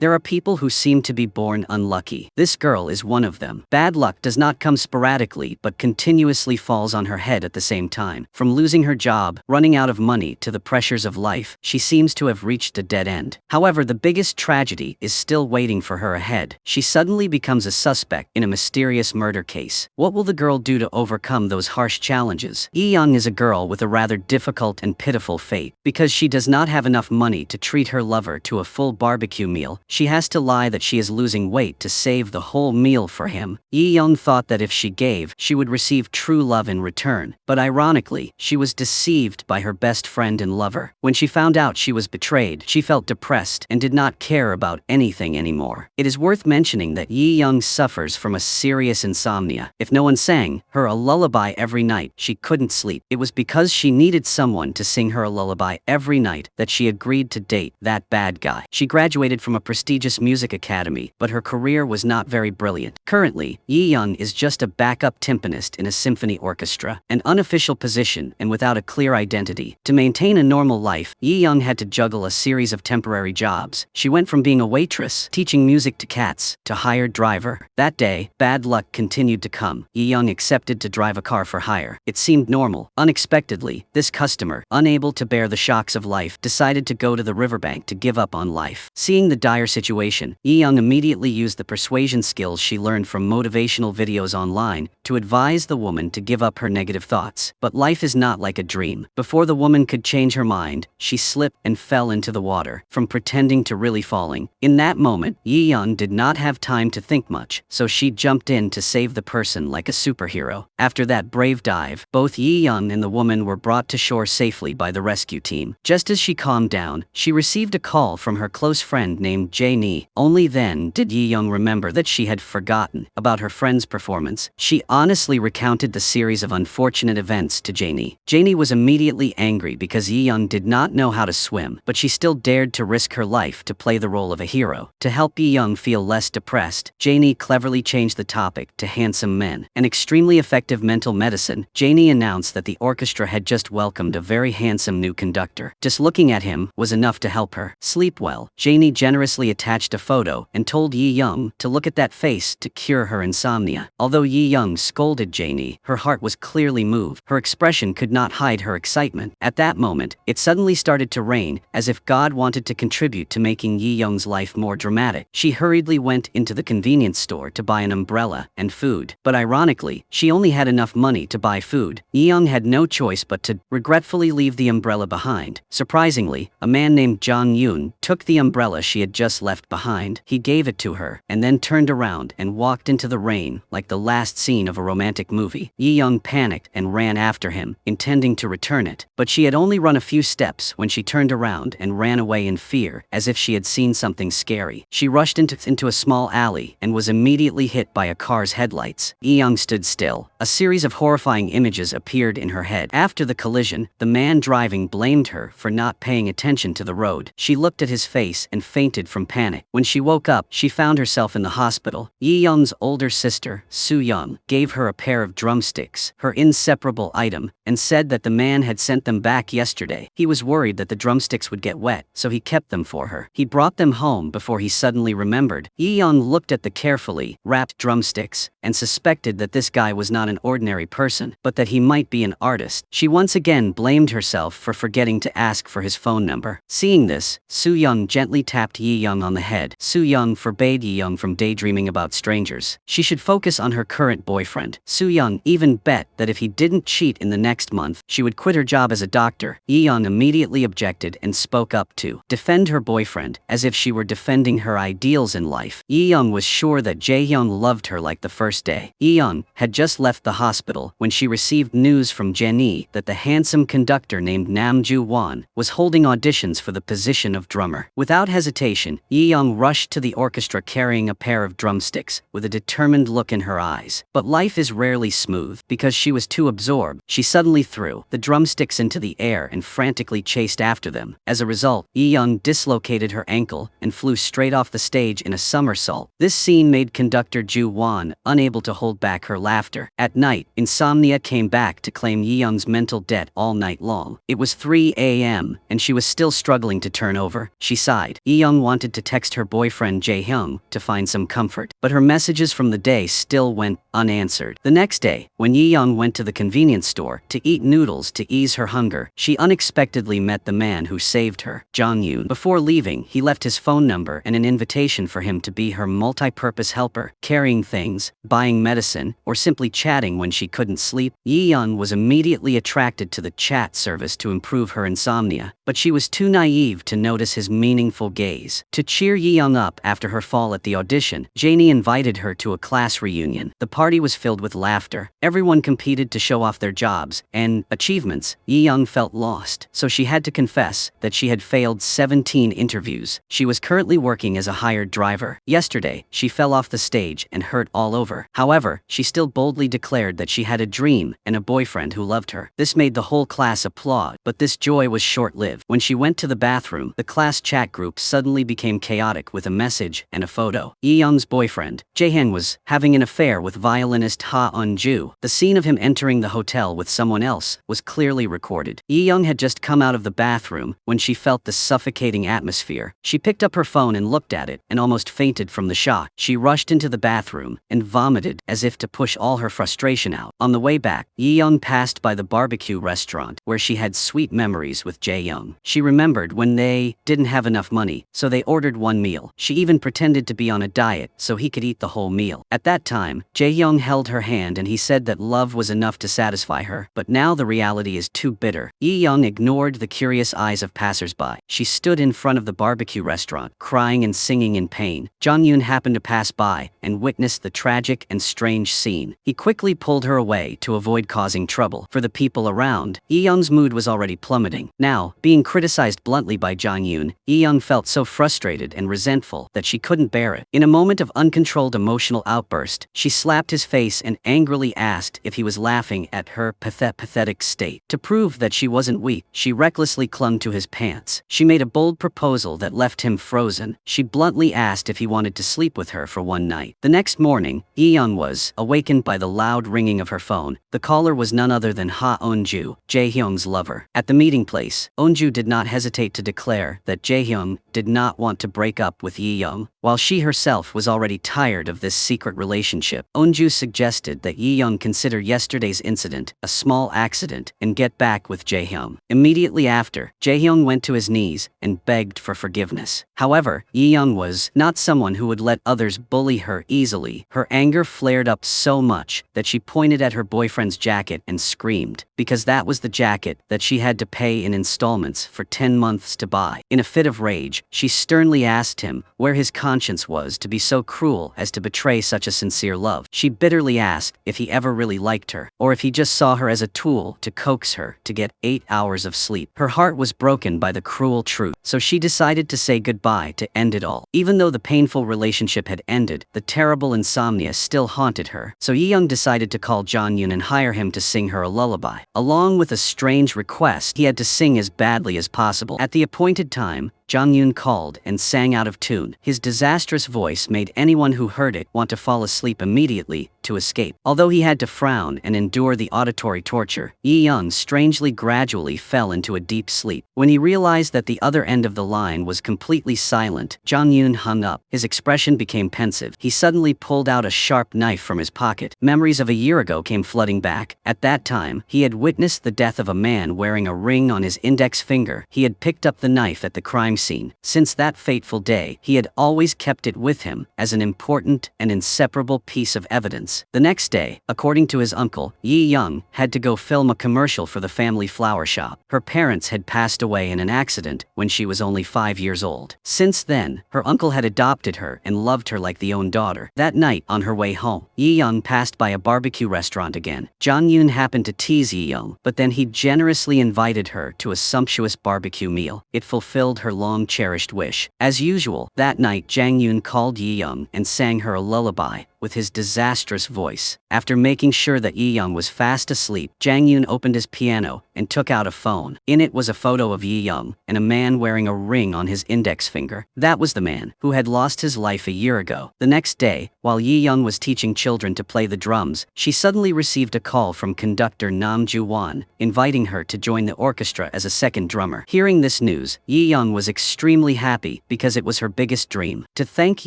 There are people who seem to be born unlucky. This girl is one of them. Bad luck does not come sporadically but continuously falls on her head at the same time. From losing her job, running out of money to the pressures of life, she seems to have reached a dead end. However, the biggest tragedy is still waiting for her ahead. She suddenly becomes a suspect in a mysterious murder case. What will the girl do to overcome those harsh challenges? Yong is a girl with a rather difficult and pitiful fate. Because she does not have enough money to treat her lover to a full barbecue meal, she has to lie that she is losing weight to save the whole meal for him. Yong thought that if she gave, she would receive true love in return, but ironically, she was deceived by her best friend and lover. When she found out she was betrayed, she felt depressed and did not care about anything anymore. It is worth mentioning that Yong suffers from a serious insomnia. If no one sang her a lullaby every night, she couldn't sleep. It was because she needed someone to sing her a lullaby every night that she agreed to date that bad guy. She graduated from a prestigious music academy, but her career was not very brilliant. Currently, Yong is just a backup timpanist in a symphony orchestra, an unofficial position and without a clear identity. To maintain a normal life, Yong had to juggle a series of temporary jobs. She went from being a waitress, teaching music to cats, to hired driver. That day, bad luck continued to come. Yong accepted to drive a car for hire. It seemed normal. Unexpectedly, this customer, unable to bear the shocks of life, decided to go to the riverbank to give up on life. Seeing the dire situation, Yong immediately used the persuasion skills she learned from motivational videos online to advise the woman to give up her negative thoughts. But life is not like a dream. Before the woman could change her mind, she slipped and fell into the water, from pretending to really falling. In that moment, Yong did not have time to think much, so she jumped in to save the person like a superhero. After that brave dive, both Yong and the woman were brought to shore safely by the rescue team. Just as she calmed down, she received a call from her close friend named Jae. Only then did Yong remember that she had forgotten about her friend's performance. She honestly recounted the series of unfortunate events to Jae. Jae was immediately angry because Yong did not know how to swim, but she still dared to risk her life to play the role of a hero. To help Yong feel less depressed, Jae cleverly changed the topic to handsome men. An extremely effective mental medicine, Jae announced that the orchestra had just welcomed a very handsome new conductor. Just looking at him was enough to help her sleep well. Jae generously attached a photo and told Yong to look at that face to cure her insomnia. Although Yong scolded Jae, her heart was clearly moved. Her expression could not hide her excitement. At that moment, it suddenly started to rain, as if God wanted to contribute to making Yong's life more dramatic. She hurriedly went into the convenience store to buy an umbrella and food. But ironically, she only had enough money to buy food. Yong had no choice but to regretfully leave the umbrella behind. Surprisingly, a man named Jong Yoon took the umbrella she had just left behind. He gave it to her, and then turned around and walked into the rain like the last scene of a romantic movie. Yong panicked and ran after him, intending to return it. But she had only run a few steps when she turned around and ran away in fear, as if she had seen something scary. She rushed into a small alley and was immediately hit by a car's headlights. Yong stood still. A series of horrifying images appeared in her head. After the collision, the man driving blamed her for not paying attention to the road. She looked at his face and fainted from panic. When she woke up, she found herself in the hospital. Yong's older sister, Soo-young, gave her a pair of drumsticks, her inseparable item, and said that the man had sent them back yesterday. He was worried that the drumsticks would get wet, so he kept them for her. He brought them home before he suddenly remembered. Yong looked at the carefully wrapped drumsticks and suspected that this guy was not an ordinary person, but that he might be an artist. She once again blamed herself for forgetting to ask for his phone number. Seeing this, Soo-young gently tapped Yong on the head. Soo-young forbade Yong from daydreaming about strangers. She should focus on her current boyfriend. Soo-young even bet that if he didn't cheat in the next month, she would quit her job as a doctor. Yong immediately objected and spoke up to defend her boyfriend, as if she were defending her ideals in life. Yong was sure that Jae-young loved her like the first day. Yong had just left the hospital when she received news from Jenny that the handsome conductor named Nam Ju-won was holding auditions for the position of drummer. Without hesitation, Yong rushed to the orchestra carrying a pair of drumsticks, with a determined look in her eyes. But life is rarely smooth. Because she was too absorbed, she suddenly threw the drumsticks into the air and frantically chased after them. As a result, Yong dislocated her ankle and flew straight off the stage in a somersault. This scene made conductor Ju-won unable to hold back her laughter. At night, insomnia came back to claim Yong's mental debt all night long. It was 3 a.m., and she was still struggling to turn over. She sighed. Yong wanted wanted to text her boyfriend Jae-hyung to find some comfort, but her messages from the day still went unanswered. The next day, when Yi-young went to the convenience store to eat noodles to ease her hunger, she unexpectedly met the man who saved her, Jong-yoon. Before leaving, he left his phone number and an invitation for him to be her multi-purpose helper, carrying things, buying medicine, or simply chatting when she couldn't sleep. Yi-young was immediately attracted to the chat service to improve her insomnia, but she was too naive to notice his meaningful gaze. To cheer Yi-young up after her fall at the audition, Janie invited her to a class reunion. The party was filled with laughter. Everyone competed to show off their jobs and achievements. Yi-young felt lost, so she had to confess that she had failed 17 interviews. She was currently working as a hired driver. Yesterday, she fell off the stage and hurt all over. However, she still boldly declared that she had a dream and a boyfriend who loved her. This made the whole class applaud, but this joy was short-lived. When she went to the bathroom, the class chat group suddenly became chaotic with a message and a photo. Yi-young's boyfriend, Jae-hyung, was having an affair with violinist Ha Eun-ju. The scene of him entering the hotel with someone else was clearly recorded. Yi-young had just come out of the bathroom when she felt the suffocating atmosphere. She picked up her phone and looked at it and almost fainted from the shock. She rushed into the bathroom and vomited as if to push all her frustration out. On the way back, Yi-young passed by the barbecue restaurant where she had sweet memories with Jae-young. She remembered when they didn't have enough money, so they ordered one meal. She even pretended to be on a diet so he could eat the whole meal. At that time, Jae-young held her hand and he said that love was enough to satisfy her, but now the reality is too bitter. Yi-young ignored the curious eyes of passersby. She stood in front of the barbecue restaurant, crying and singing in pain. Jong-yoon happened to pass by and witnessed the tragic and strange scene. He quickly pulled her away to avoid causing trouble. For the people around, Yi-young's mood was already plummeting. Now, being criticized bluntly by Jong-yoon, Yi-young felt so frustrated and resentful that she couldn't bear it. In a moment of uncontrolled emotional outburst, she slapped his face and angrily asked if he was laughing at her pathetic state. To prove that she wasn't weak, she recklessly clung to his pants. She made a bold proposal that left him frozen. She bluntly asked if he wanted to sleep with her for one night. The next morning, Yi-young was awakened by the loud ringing of her phone. The caller was none other than Ha Eun-ju, Jae-hyung's lover. At the meeting place, Eun-ju did not hesitate to declare that Jae-hyung did not want to break up with Yi-young, while she herself was already tired of this secret relationship. Eun-ju suggested that Yi-young consider yesterday's incident a small accident and get back with Jae-hyung. Immediately after, Jae-hyung went to his knees and begged for forgiveness. However, Yi-young was not someone who would let others bully her easily. Her anger flared up so much that she pointed at her boyfriend's jacket and screamed, because that was the jacket that she had to pay in installments for 10 months to buy. In a fit of rage, she sternly asked him where his conscience was to be so cruel as to betray such a sincere love. She bitterly asked if he ever really liked her, or if he just saw her as a tool to coax her to get 8 hours of sleep. Her heart was broken by the cruel truth, so she decided to say goodbye to end it all. Even though the painful relationship had ended, the terrible insomnia still haunted her, so Yi-young decided to call Jong-yoon and hire him to sing her a lullaby. Along with a strange request, he had to sing as badly as possible. At the appointed time, Jong-yoon called and sang out of tune. His disastrous voice made anyone who heard it want to fall asleep immediately to escape. Although he had to frown and endure the auditory torture, Yi-young strangely gradually fell into a deep sleep. When he realized that the other end of the line was completely silent, Jong-yoon hung up. His expression became pensive. He suddenly pulled out a sharp knife from his pocket. Memories of a year ago came flooding back. At that time, he had witnessed the death of a man wearing a ring on his index finger. He had picked up the knife at the crime scene. Since that fateful day, he had always kept it with him as an important and inseparable piece of evidence. The next day, according to his uncle, Yi-young had to go film a commercial for the family flower shop. Her parents had passed away in an accident when she was only 5 years old. Since then, her uncle had adopted her and loved her like the own daughter. That night, on her way home, Yi-young passed by a barbecue restaurant again. Jong-yoon happened to tease Yi-young, but then he generously invited her to a sumptuous barbecue meal. It fulfilled her long-cherished wish. As usual, that night Jang-yoon called Yi-young and sang her a lullaby. with his disastrous voice. After making sure that Young was fast asleep, Jang Yoon opened his piano and took out a phone. In it was a photo of Young and a man wearing a ring on his index finger. That was the man who had lost his life a year ago. The next day, while Young was teaching children to play the drums, she suddenly received a call from conductor Nam Ju-won, inviting her to join the orchestra as a second drummer. Hearing this news, Young was extremely happy because it was her biggest dream. To thank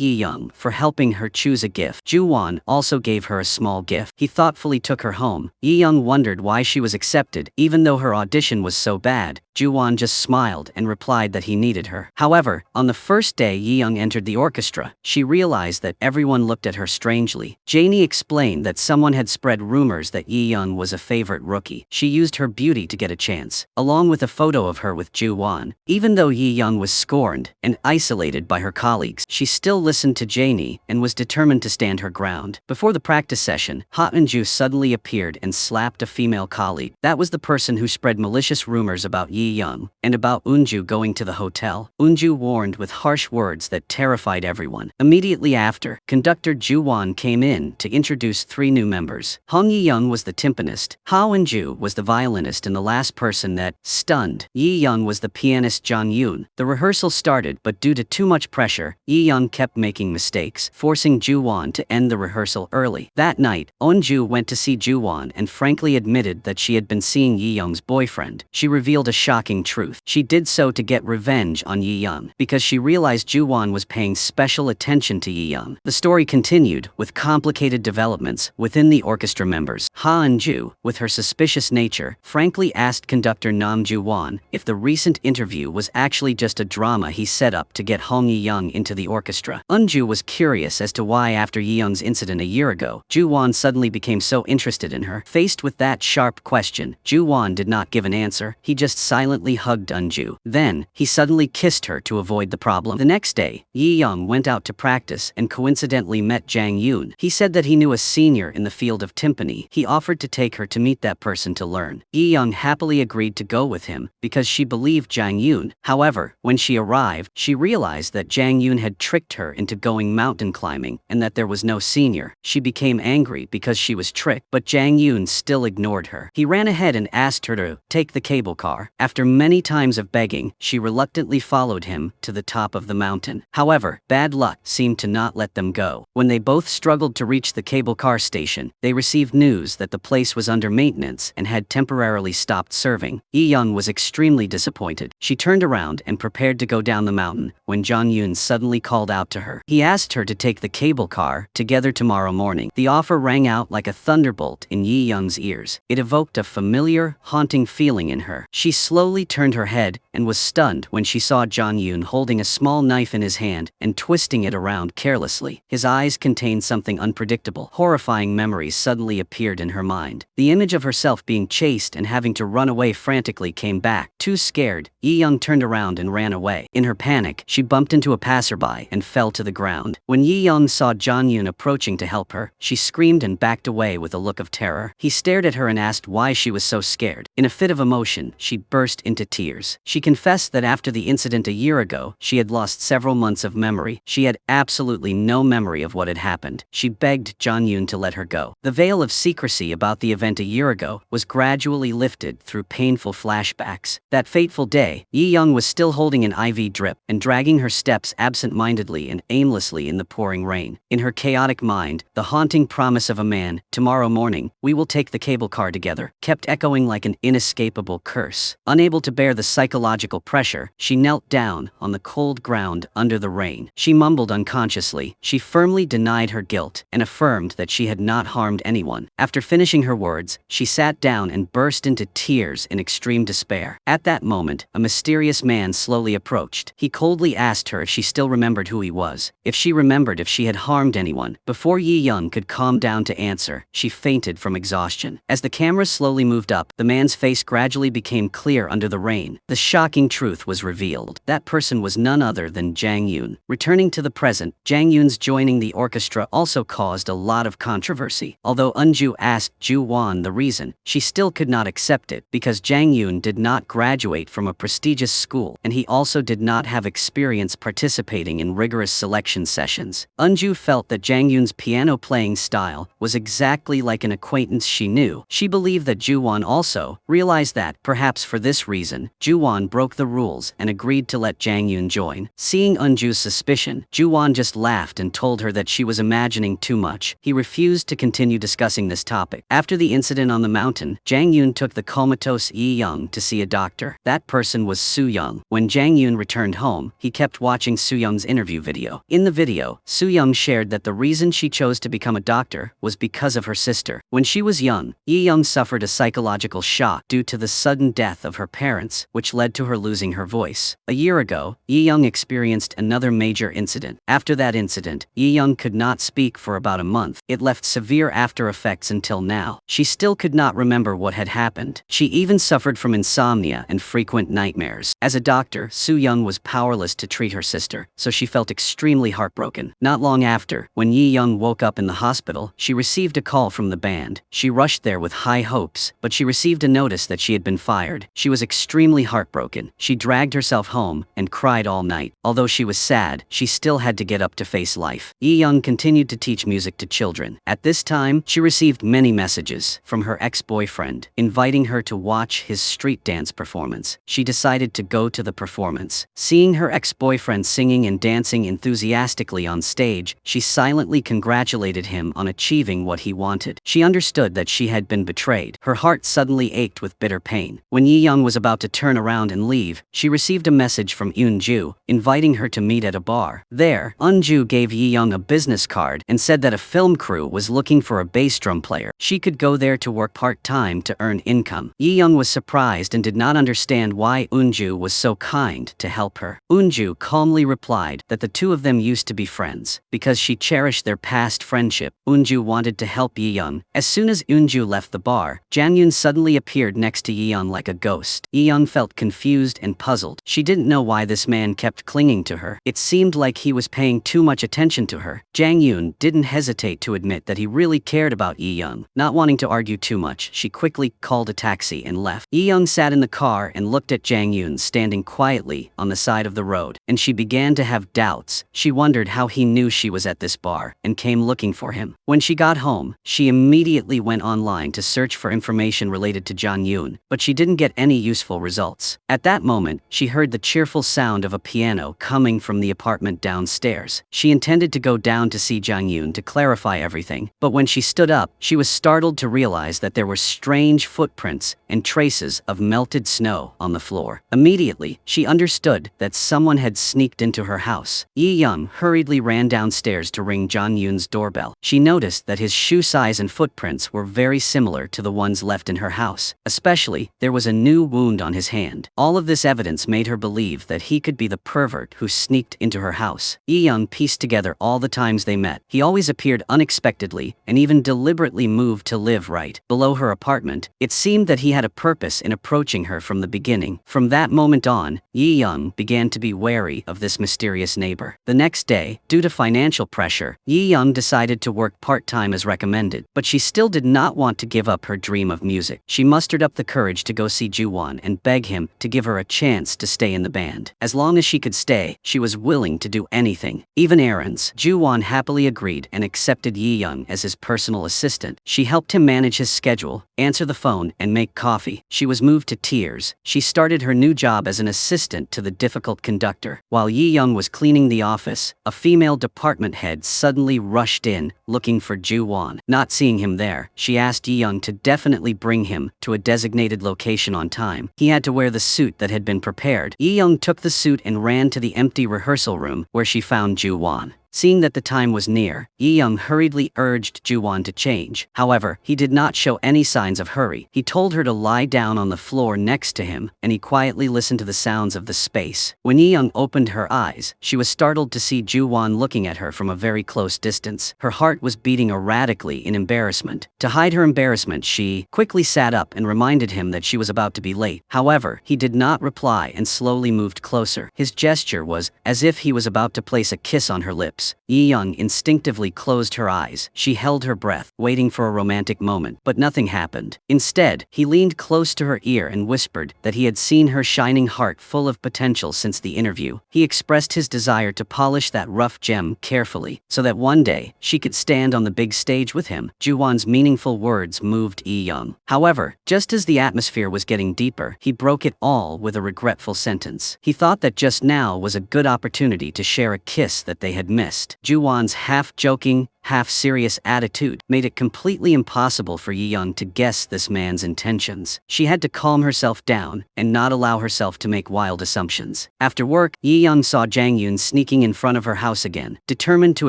Young for helping her choose a gift, Ju-won also gave her a small gift. He thoughtfully took her home. Young wondered why she was accepted. Even though her audition was so bad, Ju-won just smiled and replied that he needed her. However, on the first day Young entered the orchestra, she realized that everyone looked at her strangely. Janie explained that someone had spread rumors that Young was a favorite rookie. She used her beauty to get a chance, along with a photo of her with Ju-won. Even though Young was scorned and isolated by her colleagues, she still listened to Janie and was determined to stand her ground. Before the practice session, Ha Eun-ju suddenly appeared and slapped a female colleague. That was the person who spread malicious rumors about Young and about Eun-ju going to the hotel. Eun-ju warned with harsh words that terrified everyone. Immediately after, conductor Ju-won came in to introduce 3 new members. Hong Young was the timpanist, Ha Eun-ju was the violinist, and the last person that stunned Young was the pianist John Yoon. The rehearsal started, but due to too much pressure, Young kept making mistakes, forcing Ju-won to end the rehearsal early. That night, Eun-ju went to see Ju-won and frankly admitted that she had been seeing Young's boyfriend. She revealed a shocking truth. She did so to get revenge on Young because she realized Ju-won was paying special attention to Young. The story continued with complicated developments within the orchestra members. Ha Eun-ju, with her suspicious nature, frankly asked conductor Nam Ju-won if the recent interview was actually just a drama he set up to get Hong Young into the orchestra. Eun-ju was curious as to why after Young's incident a year ago, Ju-won suddenly became so interested in her. Faced with that sharp question, Ju-won did not give an answer. He just silently hugged Eun-ju. Then, he suddenly kissed her to avoid the problem. The next day, Young went out to practice and coincidentally met Jang Yoon. He said that he knew a senior in the field of timpani. He offered to take her to meet that person to learn. Young happily agreed to go with him because she believed Jang Yoon. However, when she arrived, she realized that Jang Yoon had tricked her into going mountain climbing and that there was no senior. She became angry because she was tricked, but Jang Yoon still ignored her. He ran ahead and asked her to take the cable car. After many times of begging, she reluctantly followed him to the top of the mountain. However, bad luck seemed to not let them go. When they both struggled to reach the cable car station, they received news that the place was under maintenance and had temporarily stopped serving. Young was extremely disappointed. She turned around and prepared to go down the mountain when Jang Yoon suddenly called out to her. He asked her to take the cable car together tomorrow morning. The offer rang out like a thunderbolt in Young's ears. It evoked a familiar, haunting feeling in her. She slowly turned her head and was stunned when she saw Jang Yoon holding a small knife in his hand and twisting it around carelessly. His eyes contained something unpredictable. Horrifying memories suddenly appeared in her mind. The image of herself being chased and having to run away frantically came back. Too scared, Young turned around and ran away. In her panic, she bumped into a passerby and fell to the ground. When Young saw Jang Yoon approaching to help her, she screamed and backed away with a look of terror. He stared at her and asked why she was so scared. In a fit of emotion, she burst into tears. She confessed that after the incident a year ago, she had lost several months of memory. She had absolutely no memory of what had happened. She begged Jang Yoon to let her go. The veil of secrecy about the event a year ago was gradually lifted through painful flashbacks. That fateful day, Young was still holding an IV drip and dragging her steps absent-mindedly and aimlessly in the pouring rain. In her chaotic mind, the haunting promise of a man, "Tomorrow morning, we will take the cable car together," kept echoing like an inescapable curse. Unable to bear the psychological pressure, she knelt down on the cold ground under the rain. She mumbled unconsciously. She firmly denied her guilt and affirmed that she had not harmed anyone. After finishing her words, she sat down and burst into tears in extreme despair. At that moment, a mysterious man slowly approached. He coldly asked her if she still remembered who he was, if she remembered if she had harmed anyone. Before Young could calm down to answer, she fainted from exhaustion. As the camera slowly moved up, the man's face gradually became clear under the rain. The shocking truth was revealed. That person was none other than Jang Yoon. Returning to the present, Jang Yoon's joining the orchestra also caused a lot of controversy. Although Eun-ju asked Ju-won the reason, she still could not accept it because Jang Yoon did not graduate from a prestigious school and he also did not have experience participating in rigorous selection sessions. Eun-ju felt that Jang Jang Yoon's piano playing style was exactly like an acquaintance she knew. She believed that Ju-won also realized that, perhaps for this reason, Ju-won broke the rules and agreed to let Jang Yoon join. Seeing Eunju's suspicion, Ju-won just laughed and told her that she was imagining too much. He refused to continue discussing this topic. After the incident on the mountain, Jang Yoon took the comatose Yong to see a doctor. That person was Soo-young. When Jang Yoon returned home, he kept watching Soo-young's interview video. In the video, Soo-young shared that the reason she chose to become a doctor was because of her sister. When she was young, Young suffered a psychological shock due to the sudden death of her parents, which led to her losing her voice. A year ago, Young experienced another major incident. After that incident, Young could not speak for about a month. It left severe after effects until now. She still could not remember what had happened. She even suffered from insomnia and frequent nightmares. As a doctor, Soo-young was powerless to treat her sister, so she felt extremely heartbroken. Not long after, when Young woke up in the hospital, she received a call from the band. She rushed there with high hopes, but she received a notice that she had been fired. She was extremely heartbroken. She dragged herself home and cried all night. Although she was sad, she still had to get up to face life. Young continued to teach music to children. At this time, she received many messages from her ex-boyfriend, inviting her to watch his street dance performance. She decided to go to the performance. Seeing her ex-boyfriend singing and dancing enthusiastically on stage, she silently congratulated him on achieving what he wanted. She understood that she had been betrayed. Her heart suddenly ached with bitter pain. When Young was about to turn around and leave, she received a message from Eunju, inviting her to meet at a bar. There, Eunju gave Young a business card and said that a film crew was looking for a bass drum player. She could go there to work part-time to earn income. Young was surprised and did not understand why Eunju was so kind to help her. Eunju calmly replied that the two of them used to be friends. Because she cherished their past friendship, Eunju wanted to help Young. As soon as Eunju left the bar, Jang Yoon suddenly appeared next to Young like a ghost. Young felt confused and puzzled. She didn't know why this man kept clinging to her. It seemed like he was paying too much attention to her. Jang Yoon didn't hesitate to admit that he really cared about Young. Not wanting to argue too much, she quickly called a taxi and left. Young sat in the car and looked at Jang Yoon standing quietly on the side of the road, and she began to have doubts. She wondered how he knew she was at this bar and came looking for him. When she got home, she immediately went online to search for information related to Jang Yoon, but she didn't get any useful results. At that moment, she heard the cheerful sound of a piano coming from the apartment downstairs. She intended to go down to see Jang Yoon to clarify everything, but when she stood up, she was startled to realize that there were strange footprints and traces of melted snow on the floor. Immediately, she understood that someone had sneaked into her house. Young hurriedly ran downstairs to ring Jang Yoon's doorbell. She noticed that his shoe size and footprints were very similar to the ones left in her house. Especially, there was a new wound on his hand. All of this evidence made her believe that he could be the pervert who sneaked into her house. Young pieced together all the times they met. He always appeared unexpectedly and even deliberately moved to live right below her apartment. It seemed that he had a purpose in approaching her from the beginning. From that moment on, Young began to be wary of this mysterious neighbor. The next day, due to financial pressure, Young decided to work part-time as recommended, but she still did not want to give up her dream of music. She mustered up the courage to go see Ju-won and beg him to give her a chance to stay in the band. As long as she could stay, she was willing to do anything, even errands. Ju-won happily agreed and accepted Young as his personal assistant. She helped him manage his schedule, answer the phone, and make coffee. She was moved to tears. She started her new job as an assistant to the difficult conductor. While Young was cleaning the office, a female department head suddenly rushed in, looking for Ju-won. Not seeing him there, she asked Young to definitely bring him to a designated location on time. He had to wear the suit that had been prepared. Young took the suit and ran to the empty rehearsal room, where she found Ju-won. Seeing that the time was near, Young hurriedly urged Ju-won to change. However, he did not show any signs of hurry. He told her to lie down on the floor next to him, and he quietly listened to the sounds of the space. When Young opened her eyes, she was startled to see Ju-won looking at her from a very close distance. Her heart was beating erratically in embarrassment. To hide her embarrassment, she quickly sat up and reminded him that she was about to be late. However, he did not reply and slowly moved closer. His gesture was as if he was about to place a kiss on her lips. lips. Young instinctively closed her eyes. She held her breath, waiting for a romantic moment, but nothing happened. Instead, he leaned close to her ear and whispered that he had seen her shining heart full of potential since the interview. He expressed his desire to polish that rough gem carefully, so that one day, she could stand on the big stage with him. Ju-won's meaningful words moved Young. However, just as the atmosphere was getting deeper, he broke it all with a regretful sentence. He thought that just now was a good opportunity to share a kiss that they had missed. Ju-won's half-joking, half-serious attitude made it completely impossible for Young to guess this man's intentions. She had to calm herself down and not allow herself to make wild assumptions. After work, Young saw Jang Yoon sneaking in front of her house again. Determined to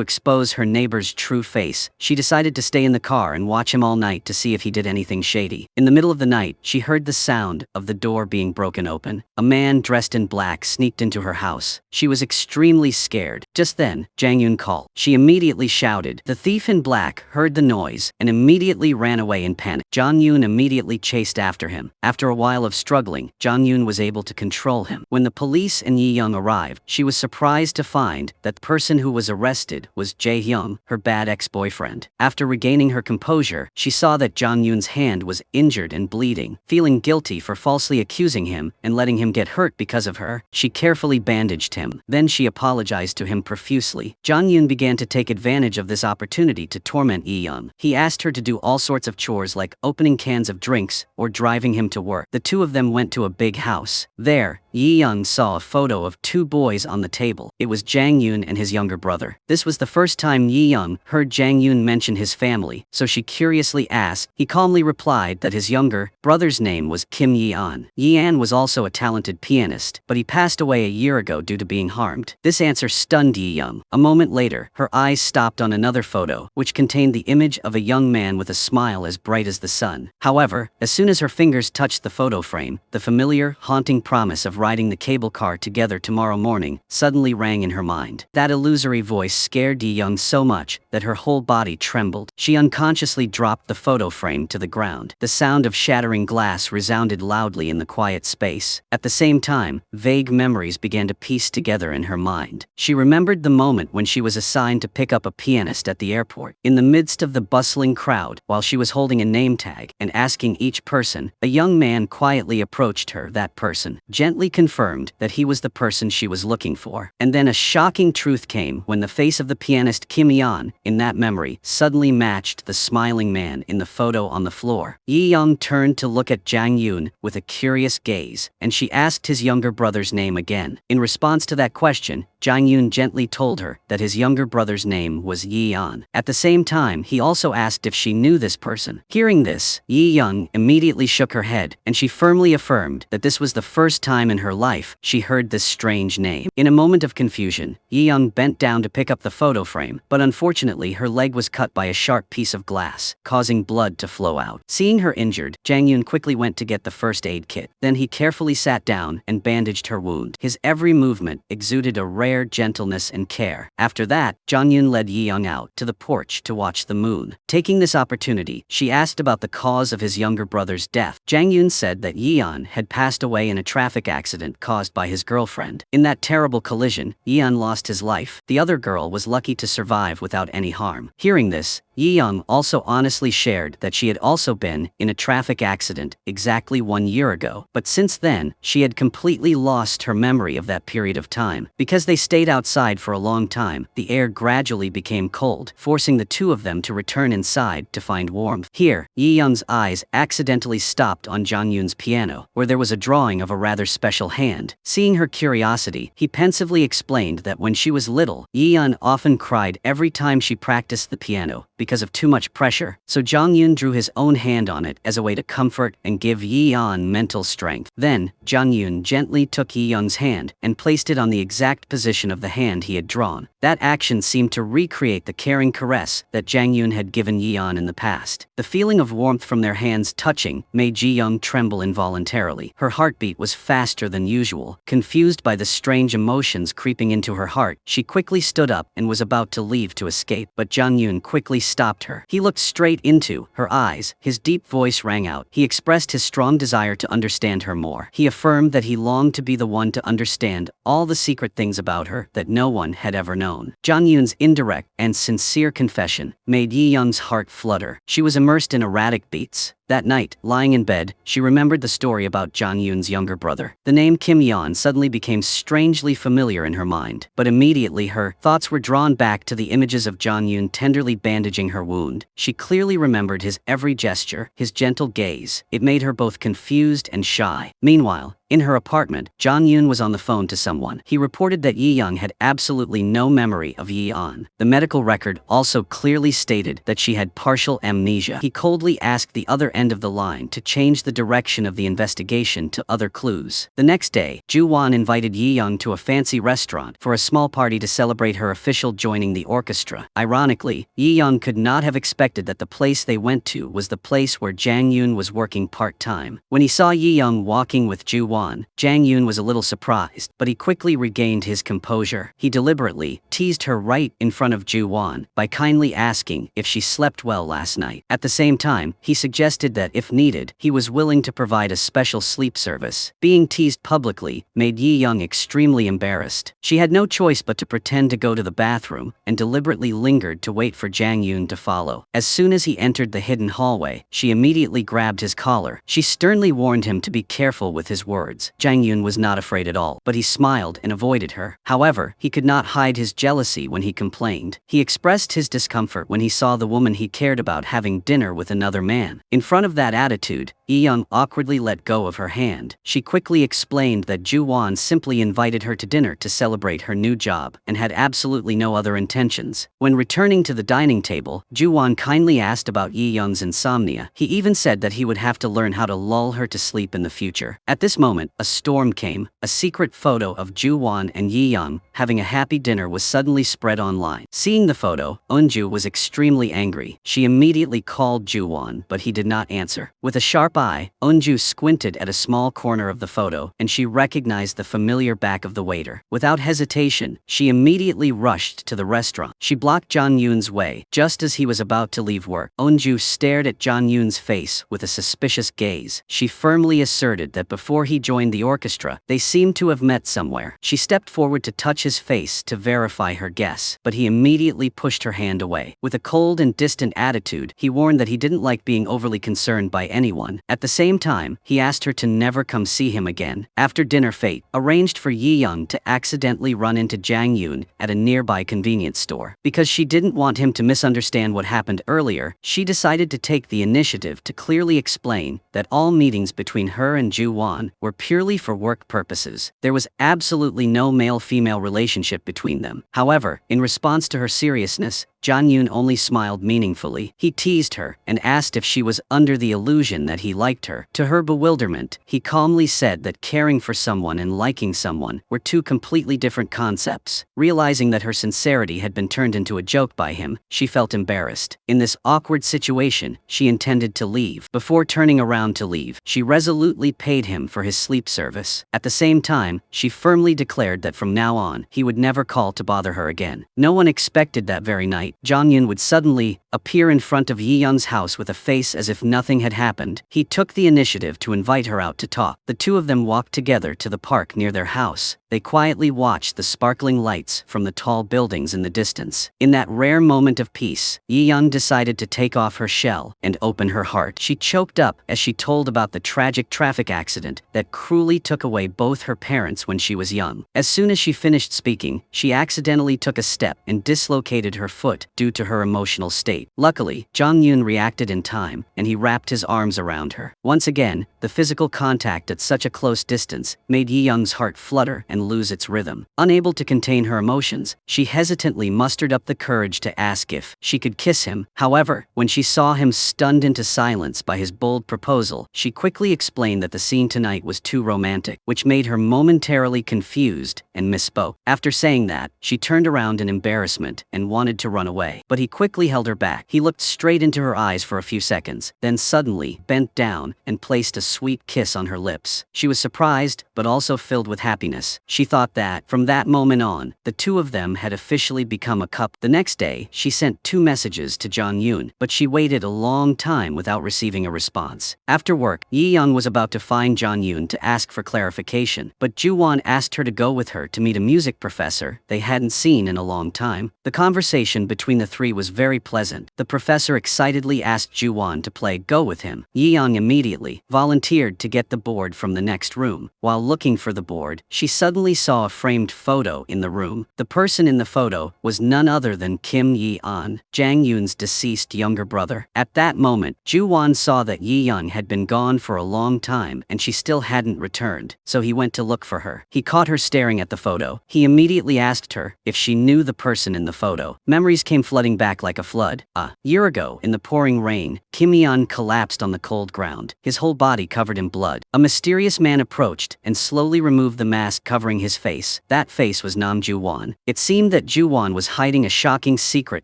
expose her neighbor's true face, she decided to stay in the car and watch him all night to see if he did anything shady. In the middle of the night, she heard the sound of the door being broken open. A man dressed in black sneaked into her house. She was extremely scared. Just then, Jang Yoon called. She immediately shouted. The thief in black heard the noise and immediately ran away in panic. Jang Yoon immediately chased after him. After a while of struggling, Jang Yoon was able to control him. When the police and Young arrived, she was surprised to find that the person who was arrested was Jae-hyung, her bad ex-boyfriend. After regaining her composure, she saw that Jang Yoon's hand was injured and bleeding. Feeling guilty for falsely accusing him and letting him get hurt because of her, she carefully bandaged him. Then she apologized to him profusely. Jang Yoon began to take advantage of this opportunity to torment Young. He asked her to do all sorts of chores like opening cans of drinks or driving him to work. The two of them went to a big house. There, Young saw a photo of two boys on the table. It was Jang Yoon and his younger brother. This was the first time Young heard Jang Yoon mention his family, so she curiously asked. He calmly replied that his younger brother's name was Kim Yi-an. Yi-an was also a talented pianist, but he passed away a year ago due to being harmed. This answer stunned Young. A moment later, her eyes stopped on another photo, which contained the image of a young man with a smile as bright as the sun. However, as soon as her fingers touched the photo frame, the familiar, haunting promise of riding the cable car together tomorrow morning suddenly rang in her mind. That illusory voice scared Young so much that her whole body trembled. She unconsciously dropped the photo frame to the ground. The sound of shattering glass resounded loudly in the quiet space. At the same time, vague memories began to piece together in her mind. She remembered the moment when she was assigned to pick up a pianist at the airport. In the midst of the bustling crowd, while she was holding a name tag and asking each person, a young man quietly approached her. That person gently confirmed that he was the person she was looking for. And then a shocking truth came when the face of the pianist Kim Yi-an, in that memory, suddenly matched the smiling man in the photo on the floor. Young turned to look at Jang Yoon with a curious gaze, and she asked his younger brother's name again. In response to that question, Jang Yoon gently told her that his younger brother's name was Yi-an. At the same time, he also asked if she knew this person. Hearing this, Young immediately shook her head, and she firmly affirmed that this was the first time in her life she heard this strange name. In a moment of confusion, Young bent down to pick up the photo frame, but unfortunately her leg was cut by a sharp piece of glass, causing blood to flow out. Seeing her injured, Jang Yoon quickly went to get the first aid kit. Then he carefully sat down and bandaged her wound. His every movement exuded a rare gentleness and care. After that, Jang Yoon led Young out to the porch to watch the moon. Taking this opportunity, she asked about the cause of his younger brother's death. Jang Yoon said that Yeon had passed away in a traffic accident caused by his girlfriend. In that terrible collision, Yeon lost his life. The other girl was lucky to survive without any harm. Hearing this, Young also honestly shared that she had also been in a traffic accident exactly 1 year ago, but since then, she had completely lost her memory of that period of time. Because they stayed outside for a long time, the air gradually became cold, forcing the two of them to return inside to find warmth. Here, Young's eyes accidentally stopped on Jang Yoon's piano, where there was a drawing of a rather special hand. Seeing her curiosity, he pensively explained that when she was little, Young often cried every time she practiced the piano, because of too much pressure, so Jang Yoon drew his own hand on it as a way to comfort and give Yeon mental strength. Then, Jang Yoon gently took Yeon's hand and placed it on the exact position of the hand he had drawn. That action seemed to recreate the caring caress that Jang Yoon had given Yeon in the past. The feeling of warmth from their hands touching made Ji-young tremble involuntarily. Her heartbeat was faster than usual. Confused by the strange emotions creeping into her heart, she quickly stood up and was about to leave to escape, but Jang Yoon quickly stopped her. He looked straight into her eyes. His deep voice rang out. He expressed his strong desire to understand her more. He affirmed that he longed to be the one to understand all the secret things about about her that no one had ever known. Jang Yoon's indirect and sincere confession made Yi Young's heart flutter. She was immersed in erratic beats. That night, lying in bed, she remembered the story about Jang Yoon's younger brother. The name Kim Yeon suddenly became strangely familiar in her mind, but immediately her thoughts were drawn back to the images of Jang Yoon tenderly bandaging her wound. She clearly remembered his every gesture, his gentle gaze. It made her both confused and shy. Meanwhile, in her apartment, Jang Yoon was on the phone to someone. He reported that Yi Young had absolutely no memory of Yi An. The medical record also clearly stated that she had partial amnesia. He coldly asked the other end of the line to change the direction of the investigation to other clues. The next day, Ju Won invited Yi Young to a fancy restaurant for a small party to celebrate her official joining the orchestra. Ironically, Yi Young could not have expected that the place they went to was the place where Jang Yoon was working part-time. When he saw Yi Young walking with Ju Won, Jang Yoon was a little surprised, but he quickly regained his composure. He deliberately teased her right in front of Ju Won by kindly asking if she slept well last night. At the same time, he suggested that if needed, he was willing to provide a special sleep service. Being teased publicly made Yi Young extremely embarrassed. She had no choice but to pretend to go to the bathroom and deliberately lingered to wait for Jang Yoon to follow. As soon as he entered the hidden hallway, she immediately grabbed his collar. She sternly warned him to be careful with his words. Jang Yoon was not afraid at all, but he smiled and avoided her. However, he could not hide his jealousy when he complained. He expressed his discomfort when he saw the woman he cared about having dinner with another man. In front of that attitude, Yi Young awkwardly let go of her hand. She quickly explained that Ju Won simply invited her to dinner to celebrate her new job and had absolutely no other intentions. When returning to the dining table, Ju Won kindly asked about Yi Young's insomnia. He even said that he would have to learn how to lull her to sleep in the future. At this moment, a storm came. A secret photo of Ju Won and Yi Young having a happy dinner was suddenly spread online. Seeing the photo, Eunju was extremely angry. She immediately called Ju Won, but he did not answer. With a sharp eye, Eunju squinted at a small corner of the photo, and she recognized the familiar back of the waiter. Without hesitation, she immediately rushed to the restaurant. She blocked Jang Yoon's way. Just as he was about to leave work, Eunju stared at Jang Yoon's face with a suspicious gaze. She firmly asserted that before he joined the orchestra, they seemed to have met somewhere. She stepped forward to touch his face to verify her guess, but he immediately pushed her hand away. With a cold and distant attitude, he warned that he didn't like being overly concerned by anyone. At the same time, he asked her to never come see him again. After dinner, fate arranged for Yi Young to accidentally run into Jang Yoon at a nearby convenience store. Because she didn't want him to misunderstand what happened earlier, she decided to take the initiative to clearly explain that all meetings between her and Ju Won were purely for work purposes. There was absolutely no male-female relationship between them. However, in response to her seriousness, Jang Yoon only smiled meaningfully. He teased her and asked if she was under the illusion that he liked her. To her bewilderment, he calmly said that caring for someone and liking someone were two completely different concepts. Realizing that her sincerity had been turned into a joke by him, she felt embarrassed. In this awkward situation, she intended to leave. Before turning around to leave, she resolutely paid him for his sleep service. At the same time, she firmly declared that from now on, he would never call to bother her again. No one expected that very night, Jang Yoon would suddenly appear in front of Yi Young's house with a face as if nothing had happened. He took the initiative to invite her out to talk. The two of them walked together to the park near their house. They quietly watched the sparkling lights from the tall buildings in the distance. In that rare moment of peace, Yi Young decided to take off her shell and open her heart. She choked up as she told about the tragic traffic accident that cruelly took away both her parents when she was young. As soon as she finished speaking, she accidentally took a step and dislocated her foot due to her emotional state. Luckily, Jang Yoon reacted in time, and he wrapped his arms around her. Once again, the physical contact at such a close distance made Yi Young's heart flutter and lose its rhythm. Unable to contain her emotions, she hesitantly mustered up the courage to ask if she could kiss him. However, when she saw him stunned into silence by his bold proposal, she quickly explained that the scene tonight was too romantic, which made her momentarily confused and misspoke. After saying that, she turned around in embarrassment and wanted to run away, but he quickly held her back. He looked straight into her eyes for a few seconds, then suddenly bent down and placed a sweet kiss on her lips. She was surprised, but also filled with happiness. She thought that, from that moment on, the two of them had officially become a couple. The next day, she sent 2 messages to Jong-yoon, but she waited a long time without receiving a response. After work, Yong was about to find Jong-yoon to ask for clarification, but Ju-won asked her to go with her to meet a music professor they hadn't seen in a long time. The conversation between the three was very pleasant. The professor excitedly asked Ju-won to play Go with him. Yong immediately volunteered to get the board from the next room. While looking for the board, she suddenly saw a framed photo in the room. The person in the photo was none other than Kim Yi-an, Jang-yoon's deceased younger brother. At that moment, Ju-won saw that Yi-young had been gone for a long time and she still hadn't returned, so he went to look for her. He caught her staring at the photo. He immediately asked her if she knew the person in the photo. Memories came flooding back like a flood. A year ago, in the pouring rain, Kim Yi-an collapsed on the cold ground, his whole body covered in blood. A mysterious man approached and slowly removed the mask covering his face. That face was Nam Ju-won. It seemed that Ju-won was hiding a shocking secret